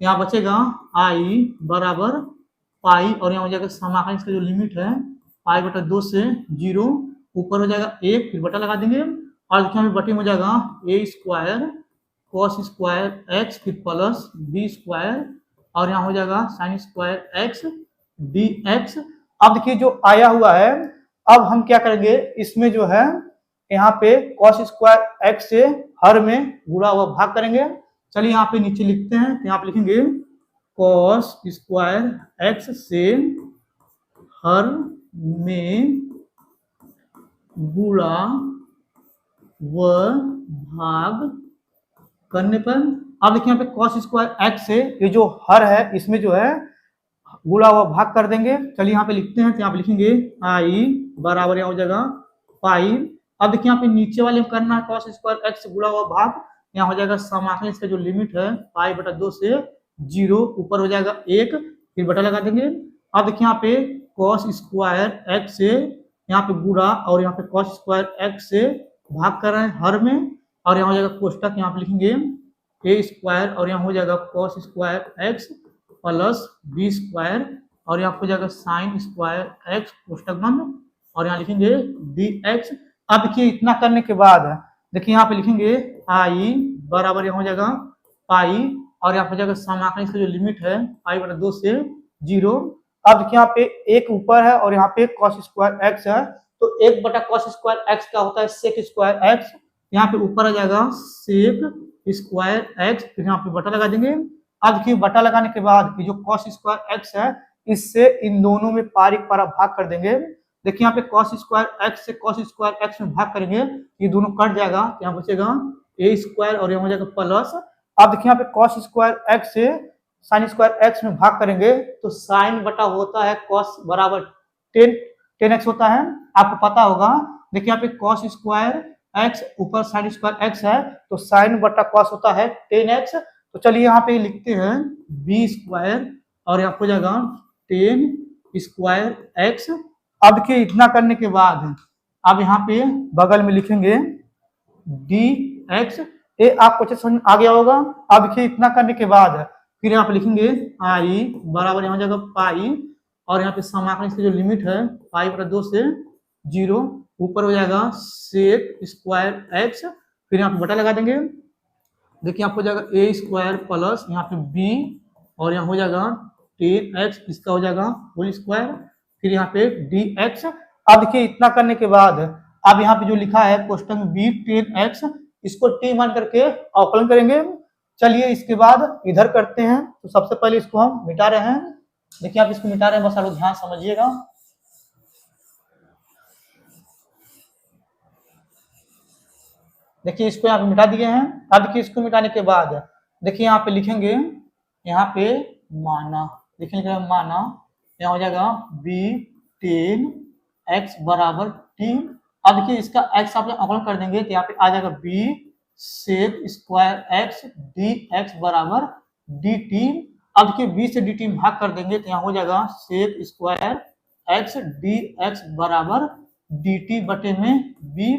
A: यहाँ बचेगा i बराबर पाई और यहाँ हो जाएगा समाकलन, इसका जो लिमिट है पाई बटा 2 से 0, ऊपर हो जाएगा 1, फिर बटा लगा देंगे और देखिए यहाँ पे बटे में हो जाएगा a square cos square x फिर प्लस b स्क्वायर और यहाँ हो जाएगा साइन स्क्वायर x dx। अब देखिए जो आया हुआ है, अब हम क्या करेंगे, इसमें जो है यहाँ पे cos स्क्वायर x से हर में गुणा हुआ भाग करेंगे। चलिए यहाँ पे नीचे लिखते हैं, तो यहाँ पे लिखेंगे cos स्क्वायर x से हर में गुणा व भाग करने पर। अब देखिए यहाँ पे cos स्क्वायर x से ये जो हर है इसमें जो है गुणा हुआ भाग कर देंगे। चलिए यहाँ पे लिखते हैं, तो यहाँ पे लिखेंगे i बराबर यहाँ हो जाएगा पाई। अब देखिए यहाँ पे नीचे वाले में करना है cos स्क्वायर x से गुणा हुआ भाग, यहाँ हो जाएगा समाकलन, इसका जो लिमिट है पाई बटा 2 से 0, ऊपर हो जाएगा 1, फिर बटा लगा देंगे। अब देखिए यहाँ पे cos स्क्वायर x से यहाँ पे गुणा और यहाँ पे cos स्क्वायर x से भाग कर रहे हैं हर में और यहाँ हो जाएगा कोष्टक, यहाँ पे लिखेंगे a स्क्वायर और यहाँ हो जाएगा cos square x plus b square और यहाँ हो जाएगा साइन स्क्वायर x कोष्टक बंद और यहाँ लिखेंगे dx। अब देखिए इतना करने के बाद देखिए यहाँ पे लिखेंगे i बराबर यहाँ हो जाएगा पाई और यहाँ हो जाएगा समाकलन, इसका जो लिमिट है पाई बटा 2 से 0। अब देखिए यहाँ पे 1 ऊपर है और यहाँ पे cos स्क्वायर x है, तो 1/cos² x क्या होता है, sec² x। यहाँ पे ऊपर आ जाएगा sec² x, फिर यहाँ पे बटा लगा देंगे। अब देखिए बटा लगाने के बाद ये जो cos² x है इससे इन दोनों में पारी पारा भाग कर देंगे। देखिए यहाँ पे cos² x से cos² x में भाग करेंगे, ये दोनों कट जाएगा, यहाँ बचेगा a² और यहाँ हो जाएगा प्लस। अब देखिए यहाँ पे cos² x से sin² x में भाग करेंगे तो sin बटा होता है cos बराबर 10x होता है, आपको पता होगा। देखिए यहाँ पे cos² x ऊपर sin² x है तो sin बटा cos होता है 10x। तो चलिए यहाँ पे लिखते हैं b² और यहाँ हो जाएगा 10² x। अब देखिए इतना करने के बाद अब यहाँ पे बगल में लिखेंगे dx, ये आपको अच्छे समझ आ गया होगा। अब देखिए इतना करने के बाद फिर यहाँ पे लिखेंगे i बराबर यहाँ जाएगा पाई, और यहाँ पे समाकलन इसकी जो लिमिट है π/2 से 0, ऊपर हो जाएगा sec² x, फिर यहाँ पे बटा लगा देंगे। देखिए आपको हो जाएगा a² प्लस यहाँ पे b और यहाँ हो जाएगा 10x, इसका हो जाएगा होल स्क्वायर, फिर यहाँ पे dx। अब देखिए इतना करने के बाद अब यहाँ पे जो लिखा है क्वेश्चन में b 10x, इसको t मान करके अवकलन करेंगे। चलिए इसके बाद इधर करते हैं, तो सबसे पहले इसको हम मिटा रहे हैं। देखिए आप इसको मिटा रहे हैं, बस आप लोग ध्यान समझिएगा। देखिए इसको यहाँ पे मिटा दिए हैं। अब देखिए इसको मिटाने के बाद देखिए यहाँ पे लिखेंगे, यहाँ पे माना, देखिए लिख रहे हैं माना, यहाँ हो जाएगा b 10x बराबर t। अब देखिए इसका x आप अवकलन कर देंगे तो यहाँ पे आ जाएगा b sec² x dx बराबर dt। अब देखिए b से dt में भाग कर देंगे तो यहाँ हो जाएगा sec² x dx बराबर dt बटे में b।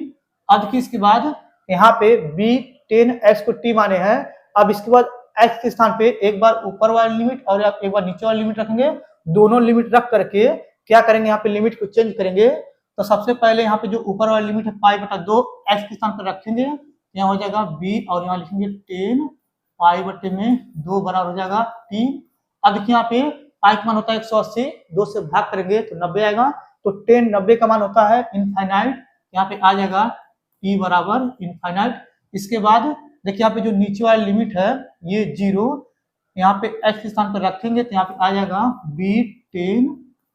A: अब देखिए इसके बाद यहाँ पे b 10x को t माने हैं। अब इसके बाद x के स्थान पे एक बार ऊपर वाली लिमिट और एक बार नीचे वाली लिमिट रखेंगे। दोनों लिमिट रख करके क्या करेंगे, यहाँ पे लिमिट को चेंज करेंगे। तो सबसे पहले यहाँ पे जो ऊपर वाली लिमिट है π/2 x के स्थान पर रखेंगे, यहाँ हो जाएगा b और यहाँ लिखेंगे 10 π/2 बराबर हो जाएगा t। अब देखिए यहाँ पे पाई का मान होता है 180, 2 से भाग करेंगे तो 90 आएगा, तो 10 90 का मान होता है इनफाइनाइट, यहाँ पे आ जाएगा t बराबर इनफाइनाइट। इसके बाद देखिए यहाँ पे जो नीचे वाली लिमिट है ये 0, यहाँ पे x के स्थान पर रखेंगे तो यहाँ पे आ जाएगा b 10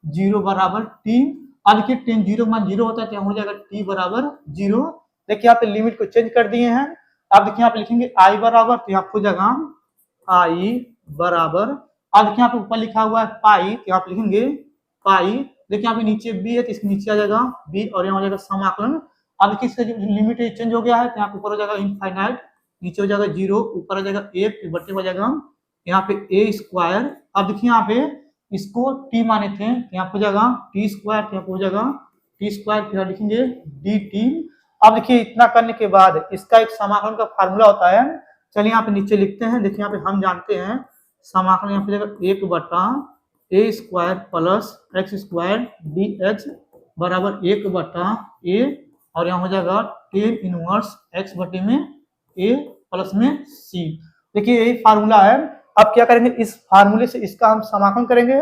A: 0 बराबर t। अब देखिए 10 0 मान 0 होता है तो यहाँ हो जाएगा t बराबर 0। देखिए यहाँ पे लिमिट को चेंज कर दिए हैं। अब देखिए यहाँ पे लिखेंगे i बराबर, तो यहाँ हो जाएगा i बराबर, अब देखिए यहाँ पे ऊपर लिखा हुआ है पाई तो यहाँ पे लिखेंगे पाई। देखिए यहाँ पे नीचे b है तो इसके नीचे आ जाएगा b और यहाँ हो जाएगा समाकलन। अब देखिए इसका जो लिमिट है चेंज हो गया है तो यहाँ पे ऊपर हो जाएगा इनफाइनाइट, नीचे हो जाएगा 0, ऊपर आ जाएगा 1, फिर बटे हो जाएगा यहाँ पे a²। अब देखिए यहाँ पे इसको t माने थे यहाँ पे हो जाएगा t², यहाँ पे हो जाएगा t², फिर लिखेंगे dt। अब देखिए इतना करने के बाद इसका एक समाकलन का फार्मूला होता है, चलिए यहाँ पे नीचे लिखते हैं। देखिए यहाँ पे हम जानते हैं समाकलन यहाँ पे जाएगा 1/a² प्लस x² dx बराबर 1/a और यहाँ हो जाएगा 10 इनवर्स x बटे में a प्लस में c। देखिए यही फार्मूला है। अब क्या करेंगे, इस फार्मूले से इसका हम समाकलन करेंगे।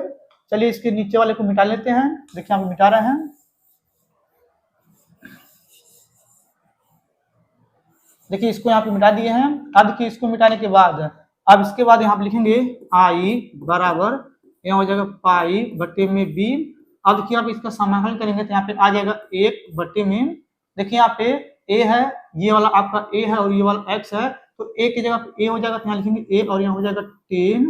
A: चलिए इसके नीचे वाले को मिटा लेते हैं। देखिए हम मिटा रहे हैं। देखिए इसको यहाँ पे मिटा दिए हैं। अब देखिए इसको मिटाने के बाद अब इसके बाद यहाँ पे लिखेंगे i बराबर, यहाँ हो जाएगा पाई बटे में b। अब देखिए आप इसका समाकलन करेंगे तो यहाँ पे आ जाएगा 1 बटे में, देखिए यहाँ पे a है, ये वाला आपका a है और ये वाला x है, तो a की जगह पे a हो जाएगा तो यहाँ लिखेंगे a और यहाँ हो जाएगा 10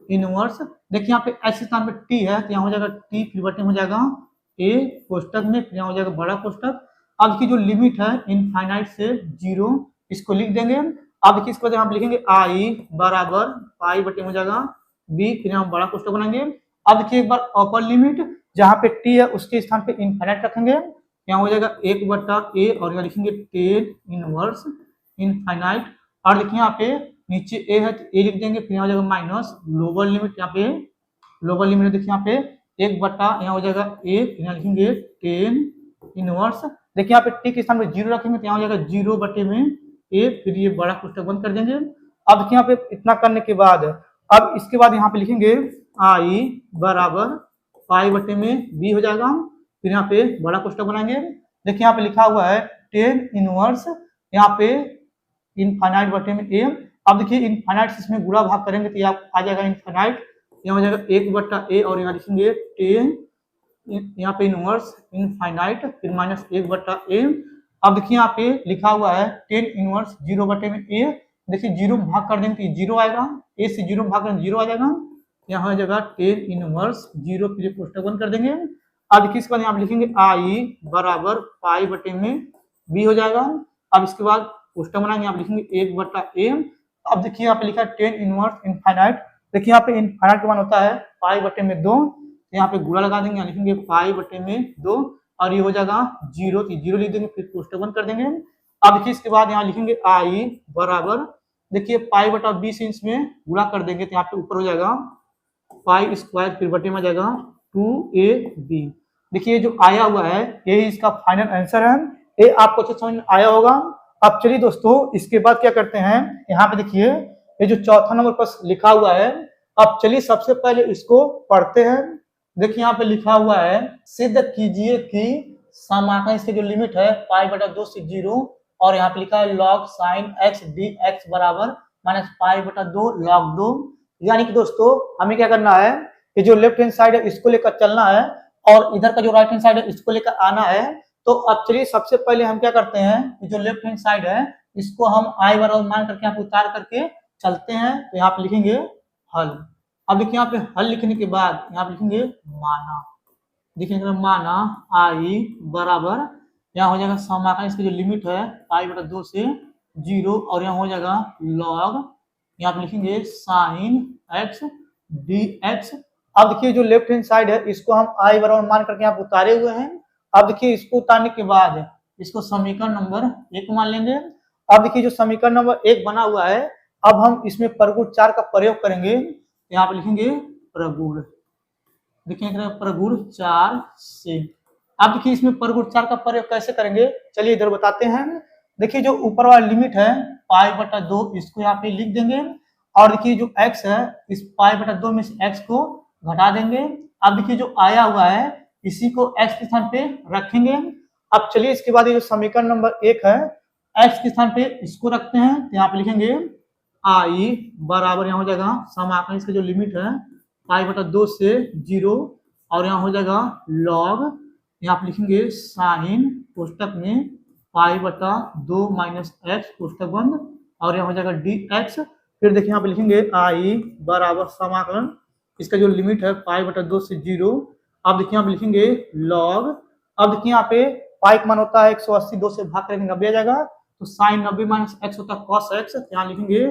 A: इनवर्स। देखिए यहाँ पे x स्थान पे t है तो यहाँ हो जाएगा t, फिर बटे हो जाएगा a कोष्टक में, फिर यहाँ हो जाएगा बड़ा कोष्टक। अब की जो लिमिट है इनफाइनाइट से 0, इसको लिख देंगे। अब देखिए इसके बाद यहाँ लिखेंगे i बराबर पाई बटे हो जाएगा b, फिर यहाँ बड़ा कोष्टक बनाएंगे। अब देखिए एक बार अपर लिमिट जहाँ पे t है उसके स्थान पे इनफाइनाइट रखेंगे, यहाँ हो जाएगा 1/a और यहाँ लिखेंगे 10 इनवर्स इनफाइनाइट। और देखिए यहाँ पे नीचे a है तो a लिख देंगे, फिर यहाँ हो जाएगा माइनस लोअर लिमिट, यहाँ पे लोअर लिमिट देखिए यहाँ पे 1/ यहाँ हो जाएगा a, फिर यहाँ लिखेंगे 10 इनवर्स। देखिए यहाँ पे t के स्थान पे 0 रखेंगे तो यहाँ हो जाएगा 0 बटे में a, फिर ये बड़ा कोष्टक बंद कर देंगे। अब देखिए यहाँ पे इतना करने के बाद अब इसके बाद यहाँ पे लिखेंगे i बराबर पाई बटे में b हो जाएगा, फिर यहाँ पे बड़ा कोष्टक बनाएंगे। देखिए यहाँ पे लिखा हुआ है 10 इनवर्स यहाँ पे इनफाइनाइट बटे में ए। अब देखिए इनफाइनाइट से इसमें गुणा भाग करेंगे तो यहाँ आ जाएगा इनफाइनाइट, यहाँ हो जाएगा 1/a और यहाँ लिखेंगे 10 यहाँ पे इनवर्स इनफाइनाइट फिर -1/a। अब देखिए यहाँ पे लिखा हुआ है 10 इनवर्स 0/a। देखिए 0 भाग कर देंगे तो 0 आएगा, a से 0 भाग करेंगे 0 आ जाएगा, यहाँ हो जाएगा 10 इनवर्स 0 फिर कोष्टक बंद कर देंगे। अब देखिए इसके बाद यहाँ लिखेंगे i बराबर पाई बटे में b हो जाएगा। अब इसके बाद कोष्टक बनाएंगे, यहाँ लिखेंगे 1/a। अब देखिए यहाँ पे लिखा है 10 इनवर्स इनफाइनाइट, देखिए यहाँ पे इनफाइनाइट का मान होता है पाई बटे में 2, यहाँ पे गुणा लगा देंगे, यहाँ लिखेंगे पाई बटे में 2 और ये हो जाएगा 0, तो 0 लिख देंगे फिर कोष्टक बंद कर देंगे। अब देखिए इसके बाद यहाँ लिखेंगे i बराबर देखिए पाई बटा 20 से इसमें गुणा कर देंगे तो यहाँ पे ऊपर हो जाएगा पाई स्क्वायर फिर बटे में आ जाएगा 2ab। देखिए जो आया हुआ है यही इसका फाइनल आंसर है, ये आपको अच्छे समझ में आया होगा। अब चलिए दोस्तों इसके बाद क्या करते हैं, यहाँ पे देखिए ये जो चौथा नंबर पर लिखा हुआ है, अब चलिए सबसे पहले इसको पढ़ते हैं। देखिए यहाँ पे लिखा हुआ है सिद्ध कीजिए कि समाकलन इसके जो लिमिट है पाई बटा 2 से 0 और यहाँ पे लिखा है log sin x dx बराबर -पाई बटा 2 log 2। यानी कि दोस्तों हमें क्या करना है, ये जो लेफ्ट हैंड साइड है इसको लेकर चलना है और इधर का जो राइट हैंड साइड है इसको लेकर आना है। तो अब चलिए सबसे पहले हम क्या करते हैं, जो लेफ्ट हैंड साइड है इसको हम i बराबर मान करके यहाँ पे उतार करके चलते हैं, तो यहाँ पे लिखेंगे हल। अब देखिए यहाँ पे हल लिखने के बाद यहाँ पे लिखेंगे माना, देखिए माना i बराबर यहाँ हो जाएगा समाकलन इसकी जो लिमिट है पाई बटा 2 से 0 और यहाँ हो जाएगा log, यहाँ पे लिखेंगे sin x dx। अब देखिए जो लेफ्ट हैंड साइड है इसको हम i बराबर मान करके यहाँ उतारे हुए हैं। अब देखिए इसको उतारने के बाद इसको समीकरण नंबर 1 मान लेंगे। अब देखिए जो समीकरण नंबर 1 बना हुआ है अब हम इसमें परगुण 4 का प्रयोग करेंगे, यहाँ पे लिखेंगे प्रगुण, देखिए प्रगुण 4 से। अब देखिए इसमें परगुण 4 का प्रयोग कैसे करेंगे, चलिए इधर बताते हैं। देखिए जो ऊपर वाला लिमिट है पाई बटा 2 इसको यहाँ पे लिख देंगे और देखिए जो x है इस पाई बटा 2 में से x को घटा देंगे। अब देखिए जो आया हुआ है इसी को x के स्थान पे रखेंगे। अब चलिए इसके बाद ये जो समीकरण नंबर 1 है x के स्थान पे इसको रखते हैं, तो यहाँ पे लिखेंगे i बराबर यहाँ हो जाएगा समाकलन इसका जो लिमिट है पाई बटा 2 से 0 और यहाँ हो जाएगा log, यहाँ पे लिखेंगे साइन कोष्टक में पाई बटा 2 माइनस x कोष्टक बंद और यहाँ हो जाएगा dx। फिर देखिए यहाँ पे लिखेंगे i बराबर समाकलन इसका जो लिमिट है पाई बटा 2 से 0। अब देखिए यहाँ पे लिखेंगे log, अब देखिए यहाँ पे पाई का मान होता है 180, 2 से भाग करेंगे 90 आ जाएगा, तो साइन 90 माइनस x होता है cos x, यहाँ लिखेंगे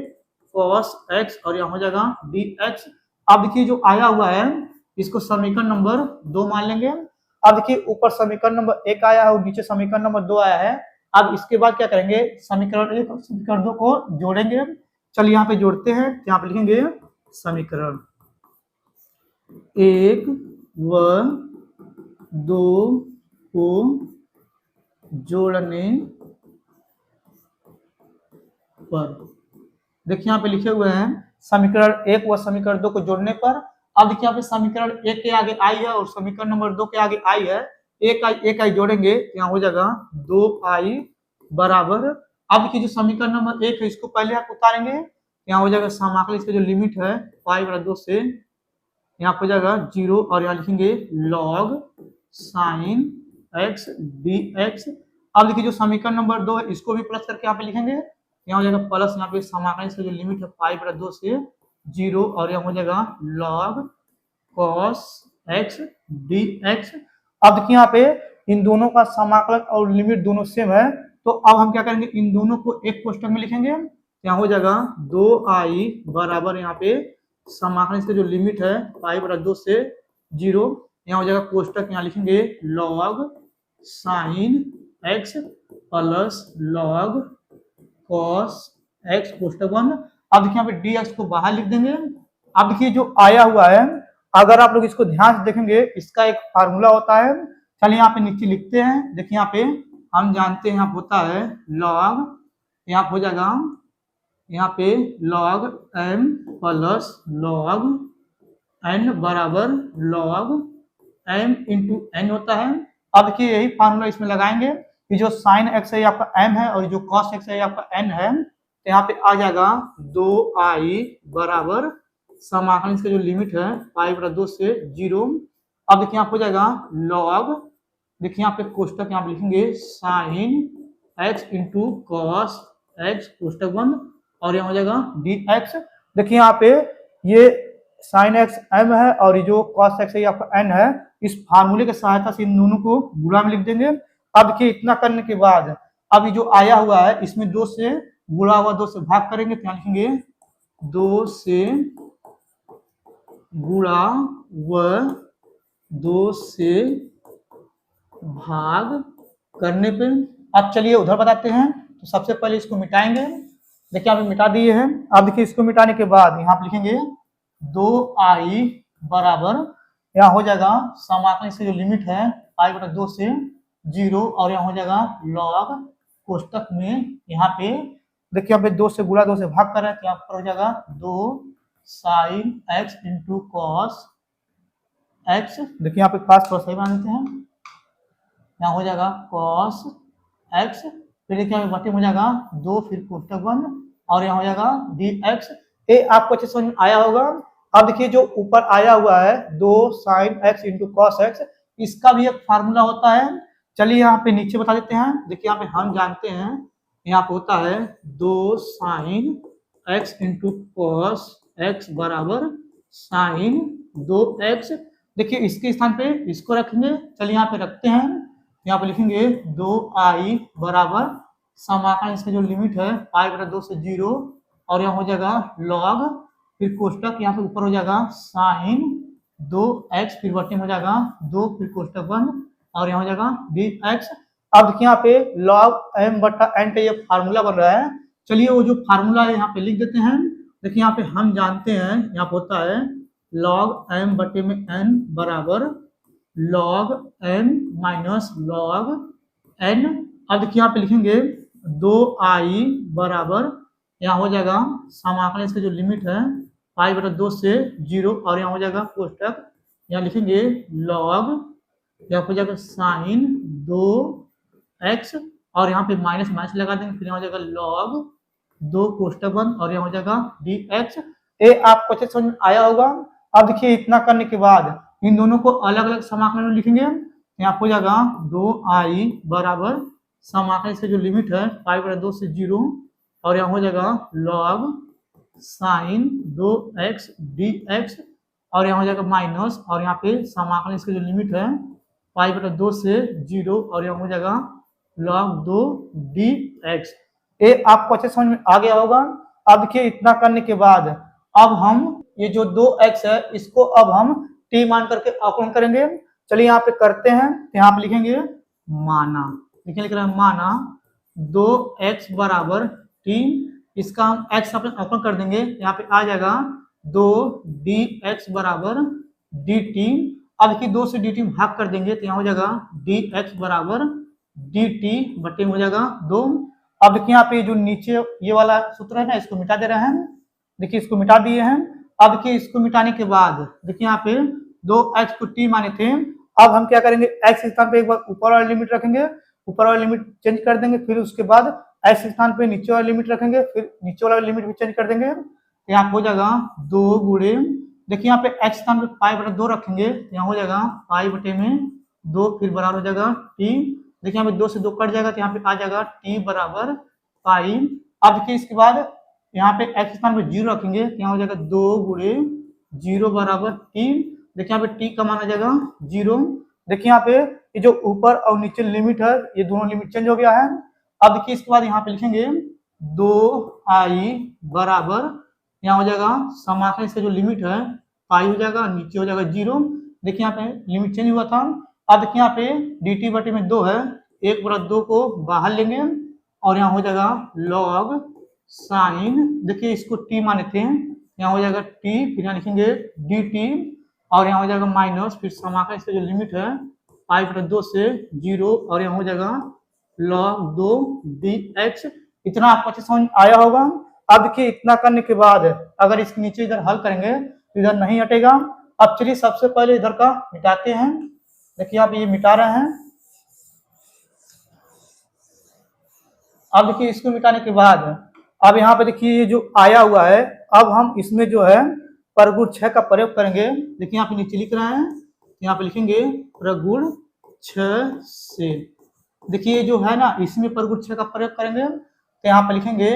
A: cos x और यहाँ हो जाएगा dx। अब देखिए जो आया हुआ है इसको समीकरण नंबर 2 मान लेंगे। अब देखिए ऊपर समीकरण नंबर 1 आया है और नीचे समीकरण नंबर 2 आया है। अब इसके बाद क्या करेंगे, समीकरण 1 और समीकरण 2 को जोड़ेंगे। चलिए यहाँ पे जोड़ते हैं, यहाँ पे लिखेंगे समीकरण 1 व 2 को जोड़ने पर, देखिए यहाँ पे लिखे हुए हैं समीकरण 1 व समीकरण 2 को जोड़ने पर। अब देखिए यहाँ पे समीकरण 1 के आगे i है और समीकरण नंबर 2 के आगे i है, एक i जोड़ेंगे यहाँ हो जाएगा 2i बराबर। अब देखिए जो समीकरण नंबर 1 है इसको पहले आप उतारेंगे, यहाँ हो जाएगा समाकलन इसका जो लिमिट है पाई बटा 2 से यहाँ हो जाएगा 0 और यहाँ लिखेंगे log sin x dx। अब देखिए जो समीकरण नंबर 2 है इसको भी प्लस करके यहाँ पे लिखेंगे, यहाँ हो जाएगा प्लस, यहाँ पे समाकलन इसका जो लिमिट है पाई बटा 2 से 0 और यहाँ हो जाएगा log cos x dx। अब देखिए यहाँ पे इन दोनों का समाकलन और लिमिट दोनों सेम है, तो अब हम क्या करेंगे इन दोनों को एक कोष्टक में लिखेंगे, यहाँ हो जाएगा 2i बराबर यहाँ पे समाकलन इसका जो लिमिट है पाई बटा 2 से 0, यहाँ हो जाएगा कोष्टक, यहाँ लिखेंगे log sin x plus log cos x कोष्टक बंद। अब देखिए यहाँ पे dx को बाहर लिख देंगे। अब देखिए जो आया हुआ है अगर आप लोग इसको ध्यान से देखेंगे इसका एक फार्मूला होता है, चलिए यहाँ पे नीचे लिखते हैं। देखिए यहाँ पे हम जानते हैं यहाँ होता है log, यहाँ हो जाएगा यहाँ पे log m plus log n बराबर log m इंटू n होता है। अब देखिए यही फार्मूला इसमें लगाएंगे कि जो साइन एक्स है आपका m है और जो कॉस एक्स है आपका n है, तो यहाँ पे आ जाएगा 2i बराबर समाकलन इसका जो लिमिट है पाई बटा 2 से 0। अब देखिए यहाँ हो जाएगा लॉग, देखिए यहाँ पे कोष्टक यहाँ पे लिखेंगे sine x into cos x कोष्टक बंद और यहाँ हो जाएगा dx। देखिए यहाँ पे ये साइन एक्स m है और ये जो कॉस एक्स है आपका n है, इस फार्मूले की सहायता से इन दोनों को गुणा में लिख देंगे। अब देखिए इतना करने के बाद अब ये जो आया हुआ है इसमें 2 से गुणा हुआ 2 से भाग करेंगे, तो यहाँ लिखेंगे 2 से गुणा व 2 से भाग करने पे। अब चलिए उधर बताते हैं, तो सबसे पहले इसको मिटाएंगे। देखिए यहाँ पे मिटा दिए हैं। अब देखिए इसको मिटाने के बाद यहाँ पे लिखेंगे 2i बराबर यहाँ हो जाएगा समाकलन इसकी जो लिमिट है पाई बटा 2 से 0 और यहाँ हो जाएगा लॉग कोष्टक में यहाँ पे देखिए यहाँ पे 2 से गुणा 2 से भाग कर रहे हैं, तो यहाँ पर हो जाएगा 2 sign x into cos x. देखिए यहाँ पे खास थोड़ा सही बना देते हैं, यहाँ हो जाएगा कॉस एक्स, फिर देखिए यहाँ पे बटे हो जाएगा 2 फिर कोष्टक बंद और यहाँ हो जाएगा dx। ये आपको अच्छे समझ में आया होगा। अब देखिए जो ऊपर आया हुआ है 2 sign x into cos x, इसका भी एक फार्मूला होता है। चलिए यहाँ पे नीचे बता देते हैं। देखिए यहाँ पे हम जानते हैं यहाँ पे होता है 2 sign x into cos x बराबर साइन 2x। देखिए इसके स्थान पे इसको रखेंगे, चलिए यहाँ पे रखते हैं। यहाँ पे लिखेंगे 2i बराबर समाकलन इसका जो लिमिट है पाई बटा 2 से 0 और यहाँ हो जाएगा लॉग, फिर कोष्टक यहाँ पे ऊपर हो जाएगा साइन 2x, फिर बटे में हो जाएगा 2 फिर कोष्टक बंद और यहाँ हो जाएगा dx। अब देखिए यहाँ पे log m बटा n का ये फार्मूला बन रहा है। चलिए वो जो फार्मूला है यहाँ पे लिख देते हैं। देखिए यहाँ पे हम जानते हैं यहाँ पे होता है log m बटे में n बराबर log m minus log n। अब देखिए यहाँ पे लिखेंगे 2i बराबर यहाँ हो जाएगा समाकलन इसका जो लिमिट है पाई बटा 2 से 0 और यहाँ हो जाएगा कोष्टक, यहाँ लिखेंगे log, यहाँ हो जाएगा साइन 2x और यहाँ पे माइनस माइनस लगा देंगे, फिर यहाँ हो जाएगा log 2 कोष्टक बंद और यहाँ हो जाएगा dx। ये आपको अच्छे समझ में आया होगा। अब देखिए इतना करने के बाद इन दोनों को अलग अलग समाकलन में लिखेंगे, यहाँ हो जाएगा 2i बराबर समाकलन इसका जो लिमिट है पाई बटा 2 से 0 और यहाँ हो जाएगा log साइन 2x dx और यहाँ हो जाएगा माइनस और यहाँ पे समाकलन इसका जो लिमिट है पाई बटा 2 से 0 और यहाँ हो जाएगा log 2 dx। ये आपको अच्छे समझ में आ गया होगा। अब देखिए इतना करने के बाद अब हम ये जो 2x है इसको अब हम t मान करके अवकलन करेंगे। चलिए यहाँ पे करते हैं, यहाँ पे लिखेंगे माना, देखिए लिख रहे हैं माना 2x बराबर 3, इसका हम x अवकलन कर देंगे, यहाँ पे आ जाएगा 2 dx बराबर dt। अब देखिए 2 से dt भाग कर देंगे तो यहाँ हो जाएगा dx बराबर dt बटे हो जाएगा 2। अब देखिए यहाँ पे जो नीचे ये वाला सूत्र है ना इसको मिटा दे रहे हैं। देखिए इसको मिटा दिए हैं। अब देखिए इसको मिटाने के बाद देखिए यहाँ पे 2x को t माने थे, अब हम क्या करेंगे x स्थान पे एक बार ऊपर वाली लिमिट रखेंगे, ऊपर वाली लिमिट चेंज कर देंगे, फिर उसके बाद x स्थान पे नीचे वाली लिमिट रखेंगे, फिर नीचे वाला लिमिट भी चेंज कर देंगे। यहाँ हो जाएगा 2 गुणे, देखिए यहाँ पे x स्थान पे पाई बटे 2 रखेंगे, यहाँ हो जाएगा पाई बटे में 2 फिर बराबर हो जाएगा t। देखिए यहाँ पे 2 से 2 कट जाएगा तो यहाँ पे आ जाएगा t बराबर पाई। अब देखिए इसके बाद यहाँ पे x स्थान पे 0 रखेंगे तो यहाँ हो जाएगा 2 गुणे 0 बराबर t। देखिए यहाँ पे t का मान आ जाएगा 0। देखिए यहाँ पे ये जो ऊपर और नीचे लिमिट है ये दोनों लिमिट चेंज हो गया है। अब देखिए इसके बाद यहाँ पे लिखेंगे 2i बराबर यहाँ हो जाएगा समाकलन इसका जो लिमिट है पाई हो जाएगा, नीचे हो जाएगा 0। देखिए यहाँ पे लिमिट चेंज हुआ था। अब देखिए यहाँ पे dt बटे में 2 है, 1 बटा 2 को बाहर लेंगे और यहाँ हो जाएगा log साइन, देखिए इसको t माने थे, यहाँ हो जाएगा t, फिर यहाँ लिखेंगे dt और यहाँ हो जाएगा माइनस, फिर समाकलन इसका जो लिमिट है पाई बटा 2 से 0 और यहाँ हो जाएगा log 2 dx। इतना आपको अच्छे समझ आया होगा। अब देखिए इतना करने के बाद अगर इसके नीचे इधर हल करेंगे तो इधर नहीं हटेगा। अब चलिए सबसे पहले इधर का मिटाते हैं। देखिए आप ये मिटा रहे हैं, अब देखिए इसको मिटाने के बाद अब यहाँ पे देखिए ये जो आया हुआ है, अब हम इसमें जो है परगुण 6 का प्रयोग करेंगे। देखिए यहाँ पे नीचे लिख रहे हैं, यहाँ पे लिखेंगे प्रगुण 6 से। देखिए जो है ना इसमें परगुण 6 का प्रयोग करेंगे तो यहाँ पे लिखेंगे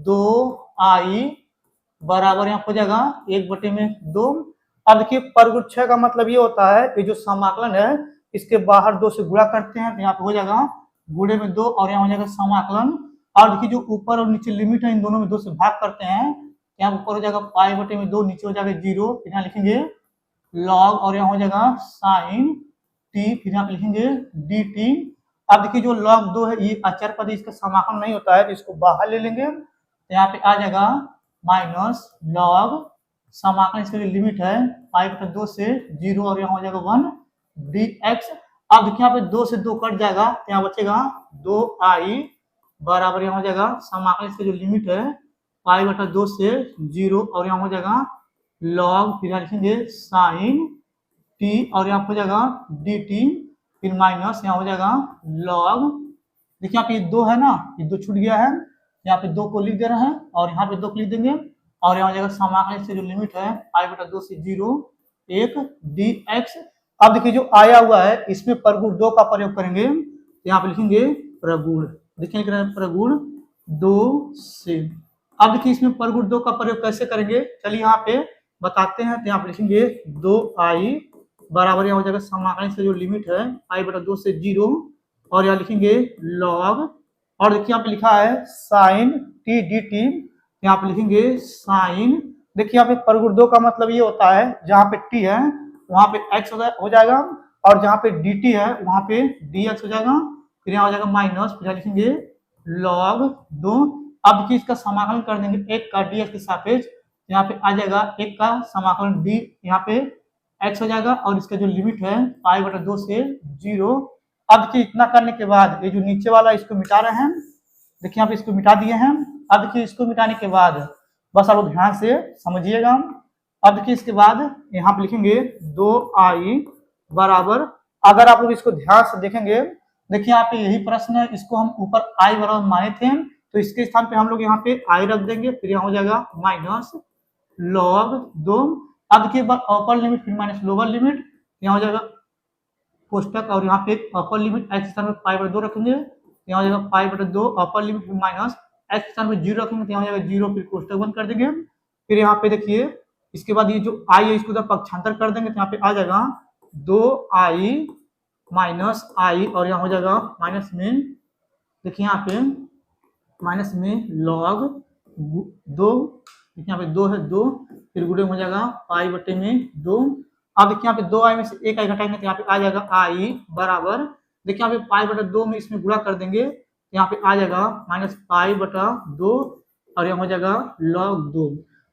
A: 2i बराबर यहाँ हो जाएगा 1/2। अब देखिए परगुण 6 का मतलब ये होता है कि जो समाकलन है इसके बाहर 2 से गुणा करते हैं तो यहाँ पे हो जाएगा गुणे में 2 और यहाँ हो जाएगा समाकलन। और देखिए जो ऊपर और नीचे लिमिट है इन दोनों में 2 से भाग करते हैं, यहाँ ऊपर हो जाएगा π/2, नीचे हो जाएगा 0, फिर यहाँ लिखेंगे log और यहाँ हो जाएगा sin t, फिर यहाँ पे लिखेंगे dt। अब देखिए जो log 2 है ये अचर पद, इसका समाकलन नहीं होता है तो इसको बाहर ले लेंगे तो यहाँ पे आ जाएगा माइनस log समाकलन, इसका जो लिमिट है π/2 से 0 और यहाँ हो जाएगा 1 dx। अब देखिए यहाँ पे 2 से 2 कट जाएगा तो यहाँ बचेगा 2i बराबर यहाँ हो जाएगा समाकलन, इसका जो लिमिट है π/2 से 0 और यहाँ हो जाएगा log, फिर यहाँ लिखेंगे sin t और यहाँ हो जाएगा dt, फिर माइनस यहाँ हो जाएगा log। देखिए यहाँ पे 2 है ना, ये 2 छूट गया है, यहाँ पे 2 को लिख दे रहे हैं और यहाँ पे 2 को लिख देंगे और यहाँ हो जाएगा समाकलन, इससे जो लिमिट है π/2 से 0 1 dx। अब देखिए जो आया हुआ है इसमें परगुण 2 का प्रयोग करेंगे, यहाँ पे लिखेंगे प्रगुण, देखिए लिख रहे हैं प्रगुण 2 से। अब देखिए इसमें परगुण 2 का प्रयोग कैसे करेंगे, चलिए यहाँ पे बताते हैं। तो यहाँ पे लिखेंगे 2i बराबर यहाँ हो जाएगा समाकलन से जो लिमिट है π/2 से 0 और यहाँ लिखेंगे log, और देखिए यहाँ पे लिखा है sin t dt, यहाँ पे लिखेंगे sin। देखिए यहाँ पे परगुण 2 का मतलब ये होता है जहाँ पे t है वहां पे x हो जाएगा और जहाँ पे dt है वहां पे dx हो जाएगा, फिर यहाँ हो जाएगा माइनस, फिर यहाँ लिखेंगे log 2। अब देखिए इसका समाकलन कर देंगे 1 का dx के सापेक्ष, यहाँ पे आ जाएगा 1 का समाकलन d, यहाँ पे x हो जाएगा और इसका जो लिमिट है π/2 से 0। अब देखिए इतना करने के बाद ये जो नीचे वाला इसको मिटा रहे हैं, देखिए यहाँ पे इसको मिटा दिए हैं। अब देखिए इसको मिटाने के बाद बस आप लोग ध्यान से समझिएगा। अब देखिए इसके बाद यहाँ पे लिखेंगे 2i बराबर, अगर आप लोग इसको ध्यान से देखेंगे, देखिए यहाँ पे यही प्रश्न है, इसको हम ऊपर i बराबर माने थे तो इसके स्थान पे हम लोग यहाँ पे i रख देंगे, फिर यहाँ हो जाएगा माइनस log 2। अब देखिए अपर लिमिट फिर माइनस लोअर लिमिट, यहाँ हो जाएगा कोष्टक और यहाँ पे अपर लिमिट x स्थान पे π/2 रखेंगे, यहाँ हो जाएगा π/2 अपर लिमिट फिर माइनस x स्थान पे 0 रखेंगे तो यहाँ हो जाएगा 0, फिर कोष्टक बंद कर देंगे। फिर यहाँ पे देखिए इसके बाद ये जो i है इसको जब पक्षांतर कर देंगे तो यहाँ पे आ जाएगा 2i माइनस i और यहाँ हो जाएगा माइनस में, देखिए यहाँ पे माइनस में log 2, देखिए यहाँ पे 2 है 2, फिर गुणे हो जाएगा π/2। अब देखिए यहाँ पे 2i में से 1i घटाएंगे तो यहाँ पे आ जाएगा i बराबर, देखिए यहाँ पे π/2 में इसमें गुणा कर देंगे तो यहाँ पे आ जाएगा माइनस π/2 और यहाँ हो जाएगा log 2।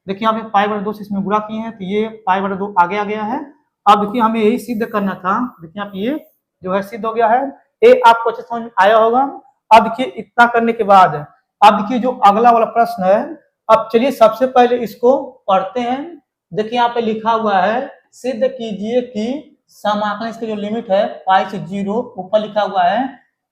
A: देखिए यहाँ पे π/2 से इसमें गुणा किए हैं तो ये π/2 आगे आ गया है। अब देखिए हमें यही सिद्ध करना था, देखिए यहाँ पे ये जो है सिद्ध हो गया है, ये आपको अच्छे समझ में आया होगा। अब देखिए इतना करने के बाद अब देखिए जो अगला वाला प्रश्न है, अब चलिए सबसे पहले इसको पढ़ते हैं। देखिए यहाँ पे लिखा हुआ है सिद्ध कीजिए कि समाकलन, इसके जो लिमिट है पाई से 0, ऊपर लिखा हुआ है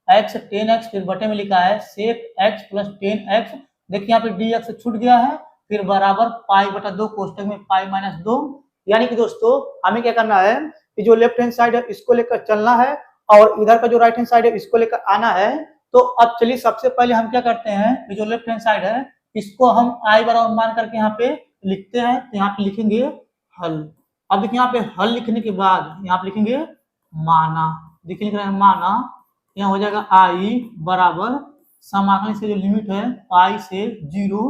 A: x 10x, फिर बटे में लिखा है sec x प्लस 10x। देखिए यहाँ पे dx छूट गया है, फिर बराबर π/2 कोष्टक में π-2। यानी कि दोस्तों हमें क्या करना है कि जो लेफ्ट हैंड साइड है इसको लेकर चलना है और इधर का जो राइट हैंड साइड है इसको लेकर आना है। तो अब चलिए सबसे पहले हम क्या करते हैं कि जो लेफ्ट हैंड साइड है इसको हम i बराबर मान करके यहाँ पे लिखते हैं, तो यहाँ पे लिखेंगे हल। अब देखिए यहाँ पे हल लिखने के बाद यहाँ पे लिखेंगे माना, देखिए लिख रहे हैं माना, यहाँ हो जाएगा i बराबर समाकलन से जो लिमिट है पाई से 0,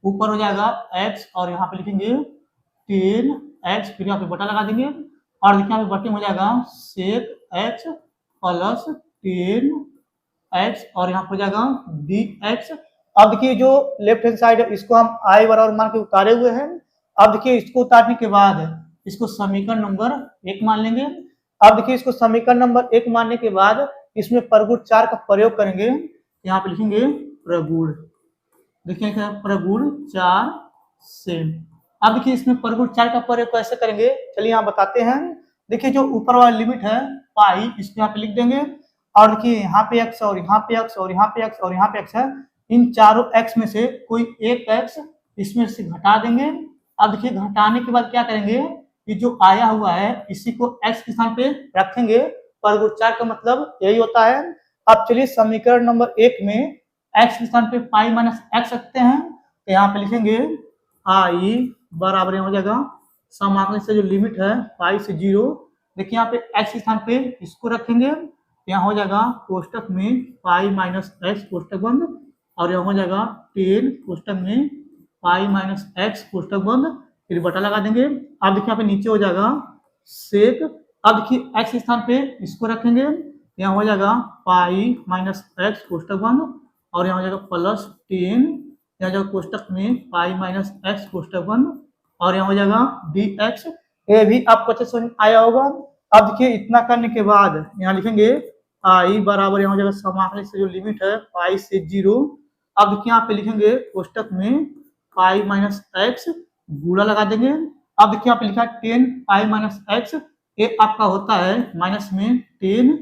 A: ऊपर हो जाएगा x और यहाँ पे लिखेंगे 10x, फिर यहाँ पे बटा लगा देंगे और देखिए यहाँ पे बटे में हो जाएगा sec x प्लस 10x और यहाँ पे हो जाएगा dx। अब देखिए जो लेफ्ट हैंड साइड है इसको हम i बराबर मान के उतारे हुए हैं। अब देखिए इसको उतारने के बाद इसको समीकरण नंबर 1 मान लेंगे। अब देखिए इसको समीकरण नंबर 1 मानने के बाद इसमें परगुण 4 का प्रयोग करेंगे, यहाँ पे लिखेंगे प्रगुण, देखिए प्रगुण 4 से। अब देखिए इसमें परगुण 4 का प्रयोग कैसे करेंगे, चलिए यहाँ बताते हैं। देखिए जो ऊपर वाला लिमिट है पाई, इसको यहाँ पे लिख देंगे और देखिए यहाँ पे x और यहाँ पे x और यहाँ पे x और यहाँ पे x है, इन चारों x में से कोई एक x इसमें से घटा देंगे। अब देखिए घटाने के बाद क्या करेंगे, ये जो आया हुआ है इसी को x के स्थान पे रखेंगे। परगुच्चार का मतलब यही होता है। अब चलिए समीकरण नंबर 1 में x के स्थान पे पाई माइनस x रखते हैं, तो यहाँ पे लिखेंगे i बराबर हो जाएगा समाकलन से जो लिमिट है पाई से 0। देखिए यहाँ पे x के स्थान पे इसको रखेंगे, यहाँ हो जाएगा कोष्टक में पाई माइनस एक्स कोष्टक बंद, और यहाँ हो जाएगा 10 कोष्टक में पाई माइनस एक्स कोष्टक बंद, फिर बटा लगा देंगे। अब देखिए यहाँ पे नीचे हो जाएगा सेक। अब देखिए एक्स के स्थान पे इसको रखेंगे, यहाँ हो जाएगा पाई माइनस एक्स कोष्टक बंद, और यहाँ हो जाएगा प्लस 10, यहाँ जाएगा कोष्टक में पाई माइनस एक्स कोष्टक बंद, और यहाँ हो जाएगा डी एक्स। ये भी आपको अच्छे समझ आया होगा। अब देखिए इतना करने के बाद यहाँ लिखेंगे आई बराबर यहाँ हो जाएगा समाकलन से जो लिमिट है पाई से 0। अब देखिए यहाँ पे लिखेंगे कोष्टक में पाई माइनस एक्स, गुणा लगा देंगे। अब देखिए यहाँ पे लिखा है 10 पाई माइनस एक्स, ये आपका होता है माइनस में 10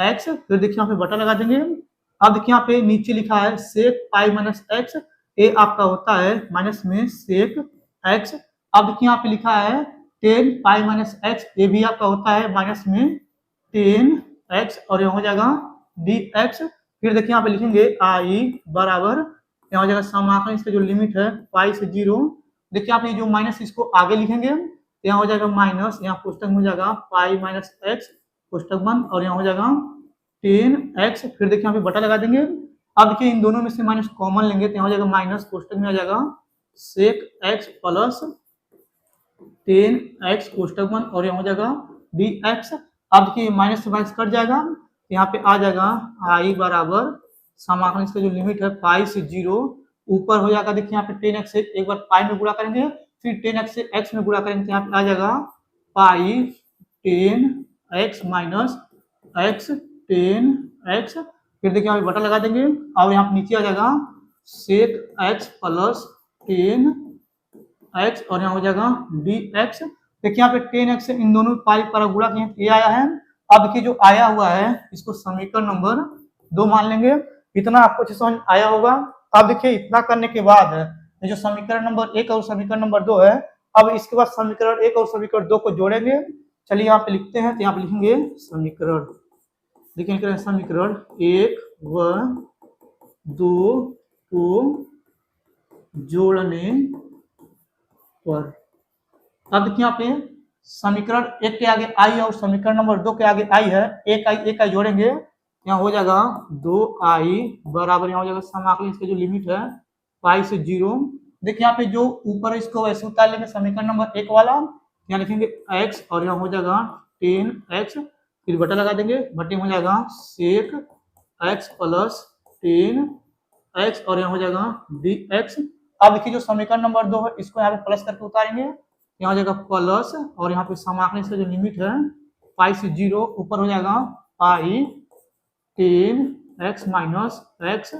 A: एक्स, फिर देखिए यहाँ पे बटा लगा देंगे। अब देखिए यहाँ पे नीचे लिखा है सेक पाई माइनस एक्स, ये आपका होता है माइनस में सेक एक्स। अब देखिए यहाँ पे लिखा है 10 पाई माइनस एक्स, ये भी आपका होता है माइनस में 10 एक्स, और यहाँ हो जाएगा डी एक्स। फिर देखिए यहाँ पे लिखेंगे आई बराबर यहाँ हो जाएगा समाकलन इसका जो लिमिट है पाई से 0। देखिए यहाँ पे जो माइनस इसको आगे लिखेंगे, यहाँ हो जाएगा माइनस, यहाँ पुस्तक में हो जाएगा पाई माइनस एक्स पुस्तक बंद, और यहाँ हो जाएगा 10 एक्स। फिर देखिए यहाँ पे बटा लगा देंगे। अब देखिए इन दोनों में से माइनस कॉमन लेंगे, तो यहाँ हो जाएगा माइनस, पुस्तक में आ जाएगा सेक एक्स प्लस 10 एक्स कोष्टक बंद, और यहाँ हो जाएगा डी एक्स। अब देखिए माइनस से माइनस कट जाएगा, यहाँ पे आ जाएगा आई बराबर समाकलन इसका जो लिमिट है पाई से 0, ऊपर हो जाएगा देखिए यहाँ पे 10 एक्स से एक बार पाई में गुणा करेंगे, फिर 10 एक्स से एक्स में गुणा करेंगे, तो यहाँ पे आ जाएगा पाई 10 एक्स माइनस एक्स 10 एक्स। फिर देखिए यहाँ पे बटा लगा देंगे, और यहाँ पे नीचे आ जाएगा सेक एक्स प्लस 10 एक्स, और यहाँ हो जाएगा डी एक्स। देखिए यहाँ पे 10 एक्स से इन दोनों पाई पर गुणा किए, ये आया है। अब देखिए जो आया हुआ है इसको समीकरण नंबर 2 मान लेंगे। इतना आपको अच्छे समझ आया होगा। अब देखिए इतना करने के बाद ये जो समीकरण नंबर 1 और समीकरण नंबर 2 है, अब इसके बाद समीकरण 1 और समीकरण 2 को जोड़ेंगे। चलिए यहाँ पे लिखते हैं, तो यहाँ पे लिखेंगे समीकरण, देखिए समीकरण 1 व 2 को जोड़ने पर। अब देखिए यहाँ पे समीकरण 1 के आगे आई और समीकरण नंबर 2 के आगे आई है, एक आई जोड़ेंगे, यहाँ हो जाएगा 2i बराबर यहाँ हो जाएगा समाकलन इसका जो लिमिट है पाई से 0। देखिए यहाँ पे जो ऊपर इसको वैसे उतार लेंगे समीकरण नंबर 1 वाला, यहाँ लिखेंगे x, और यहाँ हो जाएगा 10x, फिर बटा लगा देंगे, बटे हो जाएगा सेक x प्लस 10x, और यहाँ हो जाएगा dx। अब देखिए जो समीकरण नंबर 2 है इसको यहाँ पे प्लस करके उतारेंगे, यहाँ हो जाएगा प्लस, और यहाँ पे समाकलन इसका जो लिमिट है पाई से 0, ऊपर हो जाएगा पाई 10 एक्स माइनस एक्स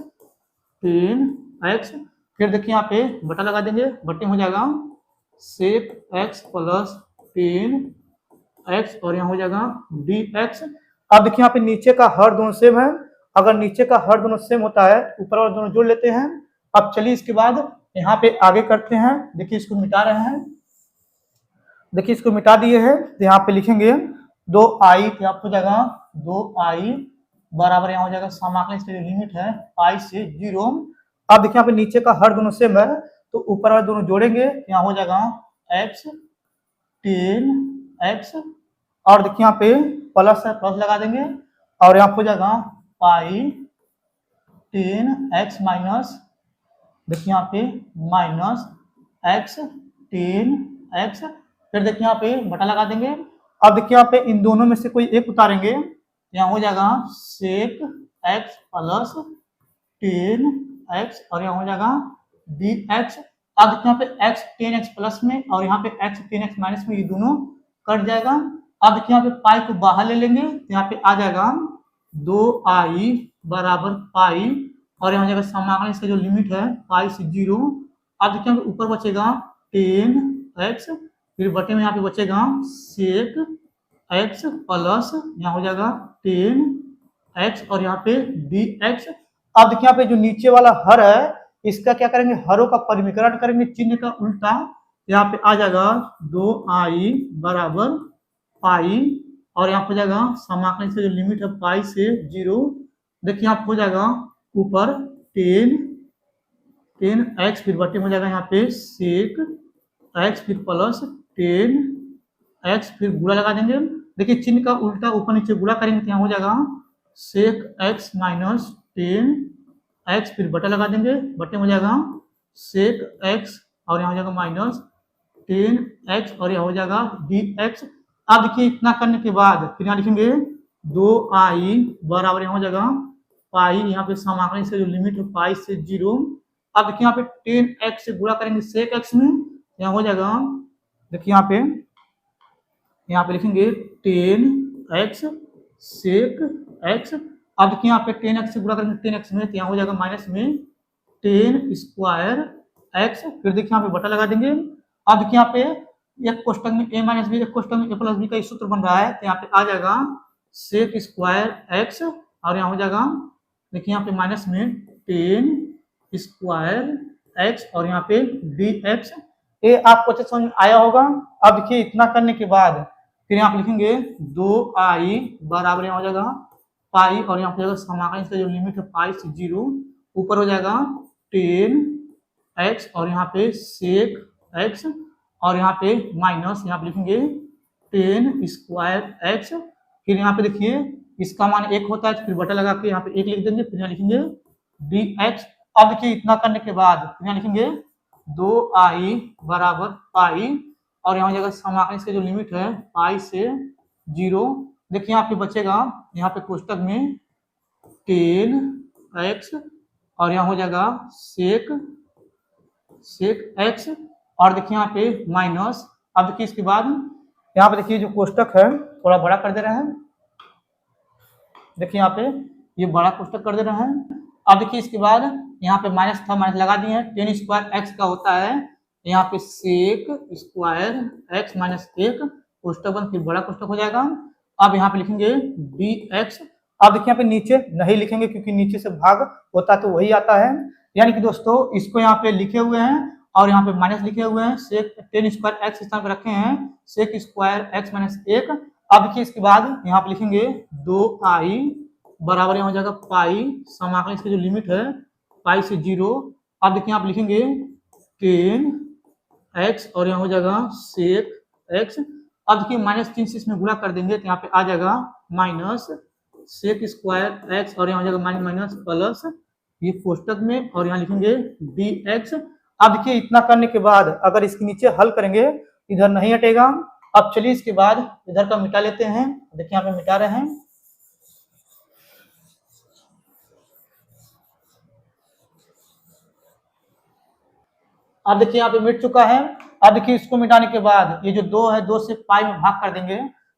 A: 10 एक्स। फिर देखिए यहाँ पे बटा लगा देंगे, बटे हो जाएगा सेक एक्स प्लस 10 एक्स, और यहाँ हो जाएगा डी एक्स। अब देखिए यहाँ पे नीचे का हर दोनों सेम है, अगर नीचे का हर दोनों सेम होता है ऊपर वाले दोनों जोड़ लेते हैं। अब चलिए इसके बाद यहाँ पे आगे करते हैं। देखिए इसको मिटा रहे हैं, देखिए इसको मिटा दिए हैं, तो यहाँ पे लिखेंगे 2i, तो आपको जाएगा 2i बराबर यहाँ हो जाएगा समाकलन इसका जो लिमिट है पाई से 0। अब देखिए यहाँ पे नीचे का हर दोनों सेम है, तो ऊपर वाले दोनों जोड़ेंगे, यहाँ हो जाएगा x 10 x, और देखिए यहाँ पे प्लस है, प्लस लगा देंगे, और यहाँ हो जाएगा पाई 10 x माइनस, देखिए यहाँ पे माइनस x 10 x। फिर देखिए यहाँ पे बटा लगा देंगे। अब देखिए यहाँ पे इन दोनों में से कोई एक उतारेंगे, यहाँ हो जाएगा सेक x प्लस 10 x, और यहाँ हो जाएगा डी एक्स। अब देखिए यहाँ पे x 10x प्लस में और यहाँ पे x 10x माइनस में, ये दोनों कट जाएगा। अब देखिए यहाँ पे पाई को बाहर ले लेंगे, तो यहाँ पे आ जाएगा 2i बराबर पाई, और यहाँ हो जाएगा समाकलन इसका जो लिमिट है पाई से 0। अब देखिए यहाँ पे ऊपर बचेगा 10x, फिर बटे में यहाँ पे बचेगा सेक x प्लस यहाँ हो जाएगा 10x, और यहाँ पे dx। अब देखिए यहाँ पे जो नीचे वाला हर है इसका क्या करेंगे, हरों का परिमीकरण करेंगे, चिन्ह का उल्टा। यहाँ पे आ जाएगा 2i बराबर पाई, और यहाँ पे जाएगा समाकलन से जो लिमिट है पाई से 0। देखिए यहाँ पे हो जाएगा ऊपर 10 एक्स, फिर बटे में हो जाएगा यहाँ पे सेक एक्स, फिर प्लस 10 एक्स, फिर गुणा लगा देंगे। देखिए चिन्ह का उल्टा ऊपर नीचे गुणा करेंगे तो यहाँ हो जाएगा सेक एक्स माइनस 10 एक्स, फिर बटा लगा देंगे, बटे में हो जाएगा सेक एक्स और यहाँ हो जाएगा माइनस 10 एक्स और यहाँ हो जाएगा डी एक्स। अब देखिए इतना करने के बाद फिर यहाँ लिखेंगे 2i बराबर यहाँ हो जाएगा पाई, यहाँ पे समाकलन से जो लिमिट है पाई से 0। अब देखिए यहाँ पे 10x से गुणा करेंगे सेक x में, यहाँ हो जाएगा देखिए यहाँ पे लिखेंगे 10x सेक x। अब देखिए यहाँ पे 10x से गुणा करेंगे 10x में तो यहाँ हो जाएगा माइनस में 10 स्क्वायर x, फिर देखिए यहाँ पे बटा लगा देंगे। अब देखिए यहाँ पे एक कोष्टक में a माइनस बी, एक कोष्टक में a प्लस बी का सूत्र बन रहा है तो यहाँ पे आ जाएगा सेक स्क्वायर x और यहाँ हो जाएगा देखिए यहाँ पे माइनस में 10 स्क्वायर x और यहाँ पे dx। ये आपको अच्छे समझ में आया होगा। अब देखिए इतना करने के बाद फिर यहाँ पे लिखेंगे 2i बराबर यहाँ हो जाएगा पाई और यहाँ पे जाएगा समाकलन से जो लिमिट है पाई से 0, ऊपर हो जाएगा 10x और यहाँ पे सेक x और यहाँ पे माइनस यहाँ पे लिखेंगे 10 स्क्वायर x। फिर यहाँ पे देखिए इसका मान 1 होता है, फिर बटा लगा के यहाँ पे 1 लिख देंगे, फिर यहाँ लिखेंगे dx। अब देखिए इतना करने के बाद फिर यहाँ लिखेंगे 2i बराबर पाई और यहाँ हो जाएगा समाकलन से जो लिमिट है पाई से 0। देखिए यहाँ पे बचेगा यहाँ पे कोष्टक में 10x और यहाँ हो जाएगा सेक x और देखिए यहाँ पे माइनस। अब देखिए इसके बाद यहाँ पे देखिए जो कोष्टक है थोड़ा बड़ा कर दे रहे हैं, देखिए यहाँ पे ये बड़ा कोष्टक कर दे रहे हैं। अब देखिए इसके बाद यहाँ पे माइनस था, माइनस लगा दिए हैं, 10 स्क्वायर एक्स का होता है यहाँ पे सेक स्क्वायर एक्स माइनस 1 कोष्टक बंद, फिर बड़ा कोष्टक हो जाएगा। अब यहाँ पे लिखेंगे dx। अब देखिए यहाँ पे नीचे नहीं लिखेंगे क्योंकि नीचे से भाग होता है तो वही आता है, यानी कि दोस्तों इसको यहाँ पे लिखे हुए हैं और यहाँ पे माइनस लिखे हुए हैं, सेक 10 स्क्वायर एक्स स्थान पे रखे हैं सेक स्क्वायर एक्स माइनस 1। अब देखिए इसके बाद यहाँ पे लिखेंगे 2i बराबर यहाँ हो जाएगा पाई, समाकलन इसकी जो लिमिट है पाई से 0। अब देखिए यहाँ पे लिखेंगे 10x और यहाँ हो जाएगा सेक x। अब देखिए माइनस 3 से इसमें गुणा कर देंगे तो यहाँ पे आ जाएगा माइनस सेक स्क्वायर एक्स और यहाँ हो जाएगा माइनस प्लस ये कोष्टक में और यहाँ लिखेंगे dx। अब देखिए इतना करने के बाद अगर इसके नीचे हल करेंगे इधर नहीं हटेगा। अब चलिए इसके बाद इधर का मिटा लेते हैं, देखिए यहाँ पे मिटा रहे हैं। अब देखिए यहाँ पे मिट चुका है। अब देखिए इसको मिटाने के बाद ये जो 2 है 2 से पाई में भाग कर देंगे,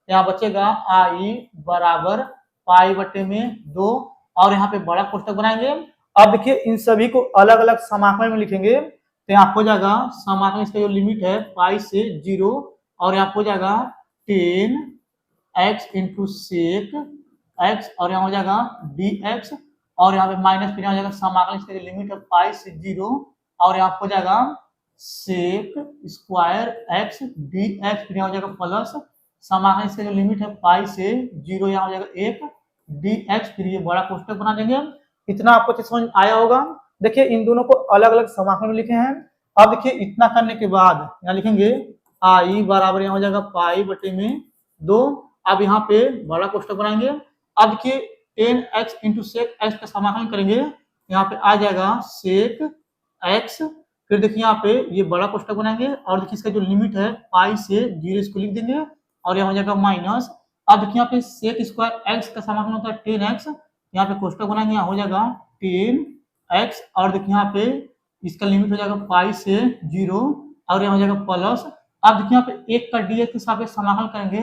A: यहाँ बचेगा i बराबर पाई बटे में 2 और यहाँ पे बड़ा कोष्टक बनाएंगे। अब देखिए इन सभी को अलग अलग समाकलन में लिखेंगे तो यहाँ हो जाएगा समाकलन इसका जो लिमिट है पाई से 0 और यहाँ हो जाएगा 10x इंटू सेक x और यहाँ हो जाएगा dx और यहाँ पे माइनस, फिर यहाँ हो जाएगा समाकलन इसका जो लिमिट है पाई से 0 और यहाँ हो जाएगा सेक स्क्वायर x dx, फिर यहाँ हो जाएगा प्लस समाकलन इसका जो लिमिट है पाई से 0 यहाँ हो जाएगा 1 dx, फिर ये बड़ा कोष्टक बना देंगे। इतना आपको समझ में आया होगा। देखिए इन दोनों को अलग अलग समाकलन में लिखे हैं। अब देखिए इतना करने के बाद यहाँ लिखेंगे i बराबर यहाँ हो जाएगा पाई बटे में 2। अब यहाँ पे बड़ा कोष्टक बनाएंगे। अब देखिए 10x इंटू सेक x का समाकलन करेंगे, यहाँ पे आ जाएगा सेक x, फिर देखिए यहाँ पे ये बड़ा कोष्टक बनाएंगे और देखिए इसका जो लिमिट है पाई से 0 इसको लिख देंगे और यहाँ हो जाएगा माइनस। अब देखिए यहाँ पे सेक स्क्वायर x का समाकलन होता है 10x, यहाँ पे कोष्टक बनाएंगे, यहाँ हो जाएगा 10x और देखिए यहाँ पे इसका लिमिट हो जाएगा पाई से 0 और यहाँ हो जाएगा प्लस। अब देखिए यहाँ पे 1 का dx के साथ समाकलन करेंगे,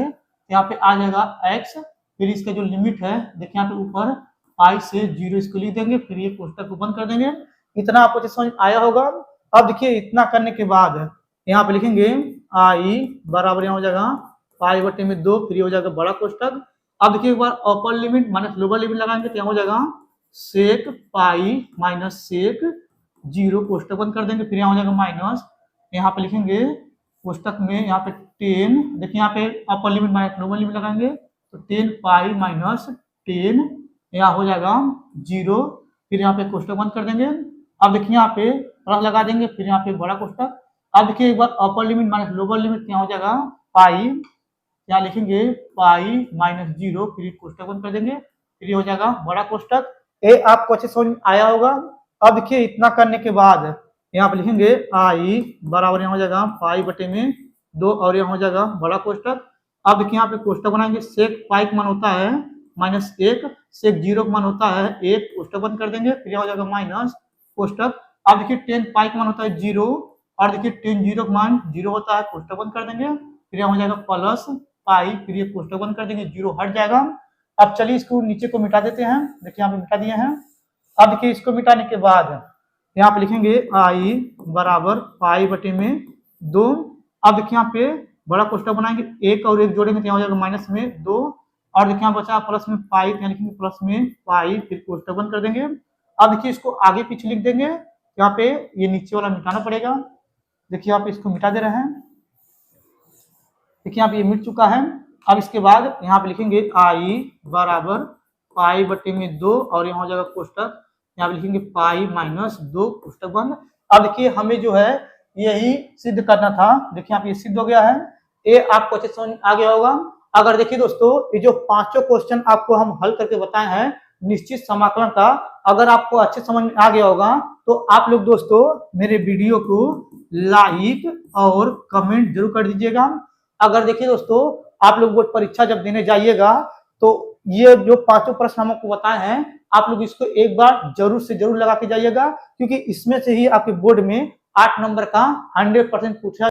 A: यहाँ पे आ जाएगा x, फिर इसका जो लिमिट है देखिए यहाँ पे ऊपर पाई से 0 इसको लिख देंगे, फिर ये कोष्टक को बंद कर देंगे। इतना आपको समझ आया होगा। अब देखिए इतना करने के बाद यहाँ पे लिखेंगे i बराबर यहाँ हो जाएगा पाई बटे में 2, फिर हो जाएगा बड़ा कोष्टक। अब देखिए एक बार upper limit minus lower limit लगाएंगे तो यहाँ हो जाएगा सेक पाई माइनस सेक 0 कोष्टक बंद कर देंगे, फिर यहाँ हो जाएगा माइनस, यहाँ पे लिखेंगे कोष्टक में यहाँ पे 10, देखिए यहाँ पे अपर लिमिट माइनस लोअर लिमिट लगाएंगे तो 10 पाई माइनस 10, यहाँ हो जाएगा 0, फिर यहाँ पे कोष्टक बंद कर देंगे। अब देखिए यहाँ पे प्लस लगा देंगे, फिर यहाँ पे बड़ा कोष्टक। अब देखिए एक बार upper limit minus lower limit, यहाँ हो जाएगा पाई, यहाँ लिखेंगे पाई माइनस 0, फिर कोष्टक बंद कर देंगे, फिर ये हो जाएगा बड़ा कोष्टक। ये आपको अच्छे समझ आया होगा। अब देखिए इतना करने के बाद यहाँ पे लिखेंगे आई बराबर यहाँ हो जाएगा पाई बटे में 2 और यहाँ हो जाएगा बड़ा कोष्टक। अब देखिए यहाँ पे कोष्टक बनाएंगे, सेक पाई का मान होता है माइनस 1, सेक 0 का मान होता है 1, कोष्टक बंद कर देंगे, फिर यहाँ हो जाएगा माइनस कोष्टक। अब देखिए 10 पाई का मान होता है 0 और देखिए 10 0 का मान 0 होता है, कोष्टक बंद कर देंगे, फिर यहाँ हो जाएगा प्लस पाई, फिर ये कोष्टक बंद कर देंगे, 0 हट जाएगा। अब चलिए इसको नीचे को मिटा देते हैं, देखिए यहाँ पे मिटा दिए हैं। अब देखिए इसको मिटाने के बाद यहाँ पे लिखेंगे आई बराबर पाई बटे में 2। अब देखिए यहाँ पे बड़ा कोष्टक बनाएंगे, 1 और 1 जोड़ेंगे तो यहाँ हो जाएगा माइनस में 2 और देखिए यहाँ बचा प्लस में पाई, यहाँ लिखेंगे प्लस में पाई, फिर कोष्टक बंद कर देंगे। अब देखिए इसको आगे पीछे लिख देंगे, यहाँ पे ये नीचे वाला मिटाना पड़ेगा, देखिए यहाँ पे इसको मिटा दे रहे हैं, देखिए यहाँ पे ये मिट चुका है। अब इसके बाद यहाँ पे लिखेंगे आई बराबर पाई बटे में 2 और यहाँ हो जाएगा कोष्टक, यहाँ पे लिखेंगे पाई माइनस 2 कोष्टक बंद। अब देखिए हमें जो है यही सिद्ध करना था, देखिए यहाँ पे ये सिद्ध हो गया है, ये आपको अच्छे समझ आ गया होगा। अगर देखिए दोस्तों ये जो पांचों क्वेश्चन आपको हम हल करके बताए हैं निश्चित समाकलन का, अगर आपको अच्छे समझ में आ गया होगा तो आप लोग दोस्तों मेरे वीडियो को लाइक और कमेंट जरूर कर दीजिएगा। अगर देखिए दोस्तों आप लोग बोर्ड परीक्षा जब देने जाइएगा तो ये जो पांचों प्रश्न हम आपको बताए हैं आप लोग इसको एक बार जरूर से जरूर लगा के जाइएगा, क्योंकि इसमें से ही आपके बोर्ड में 8 नंबर का 100% पूछा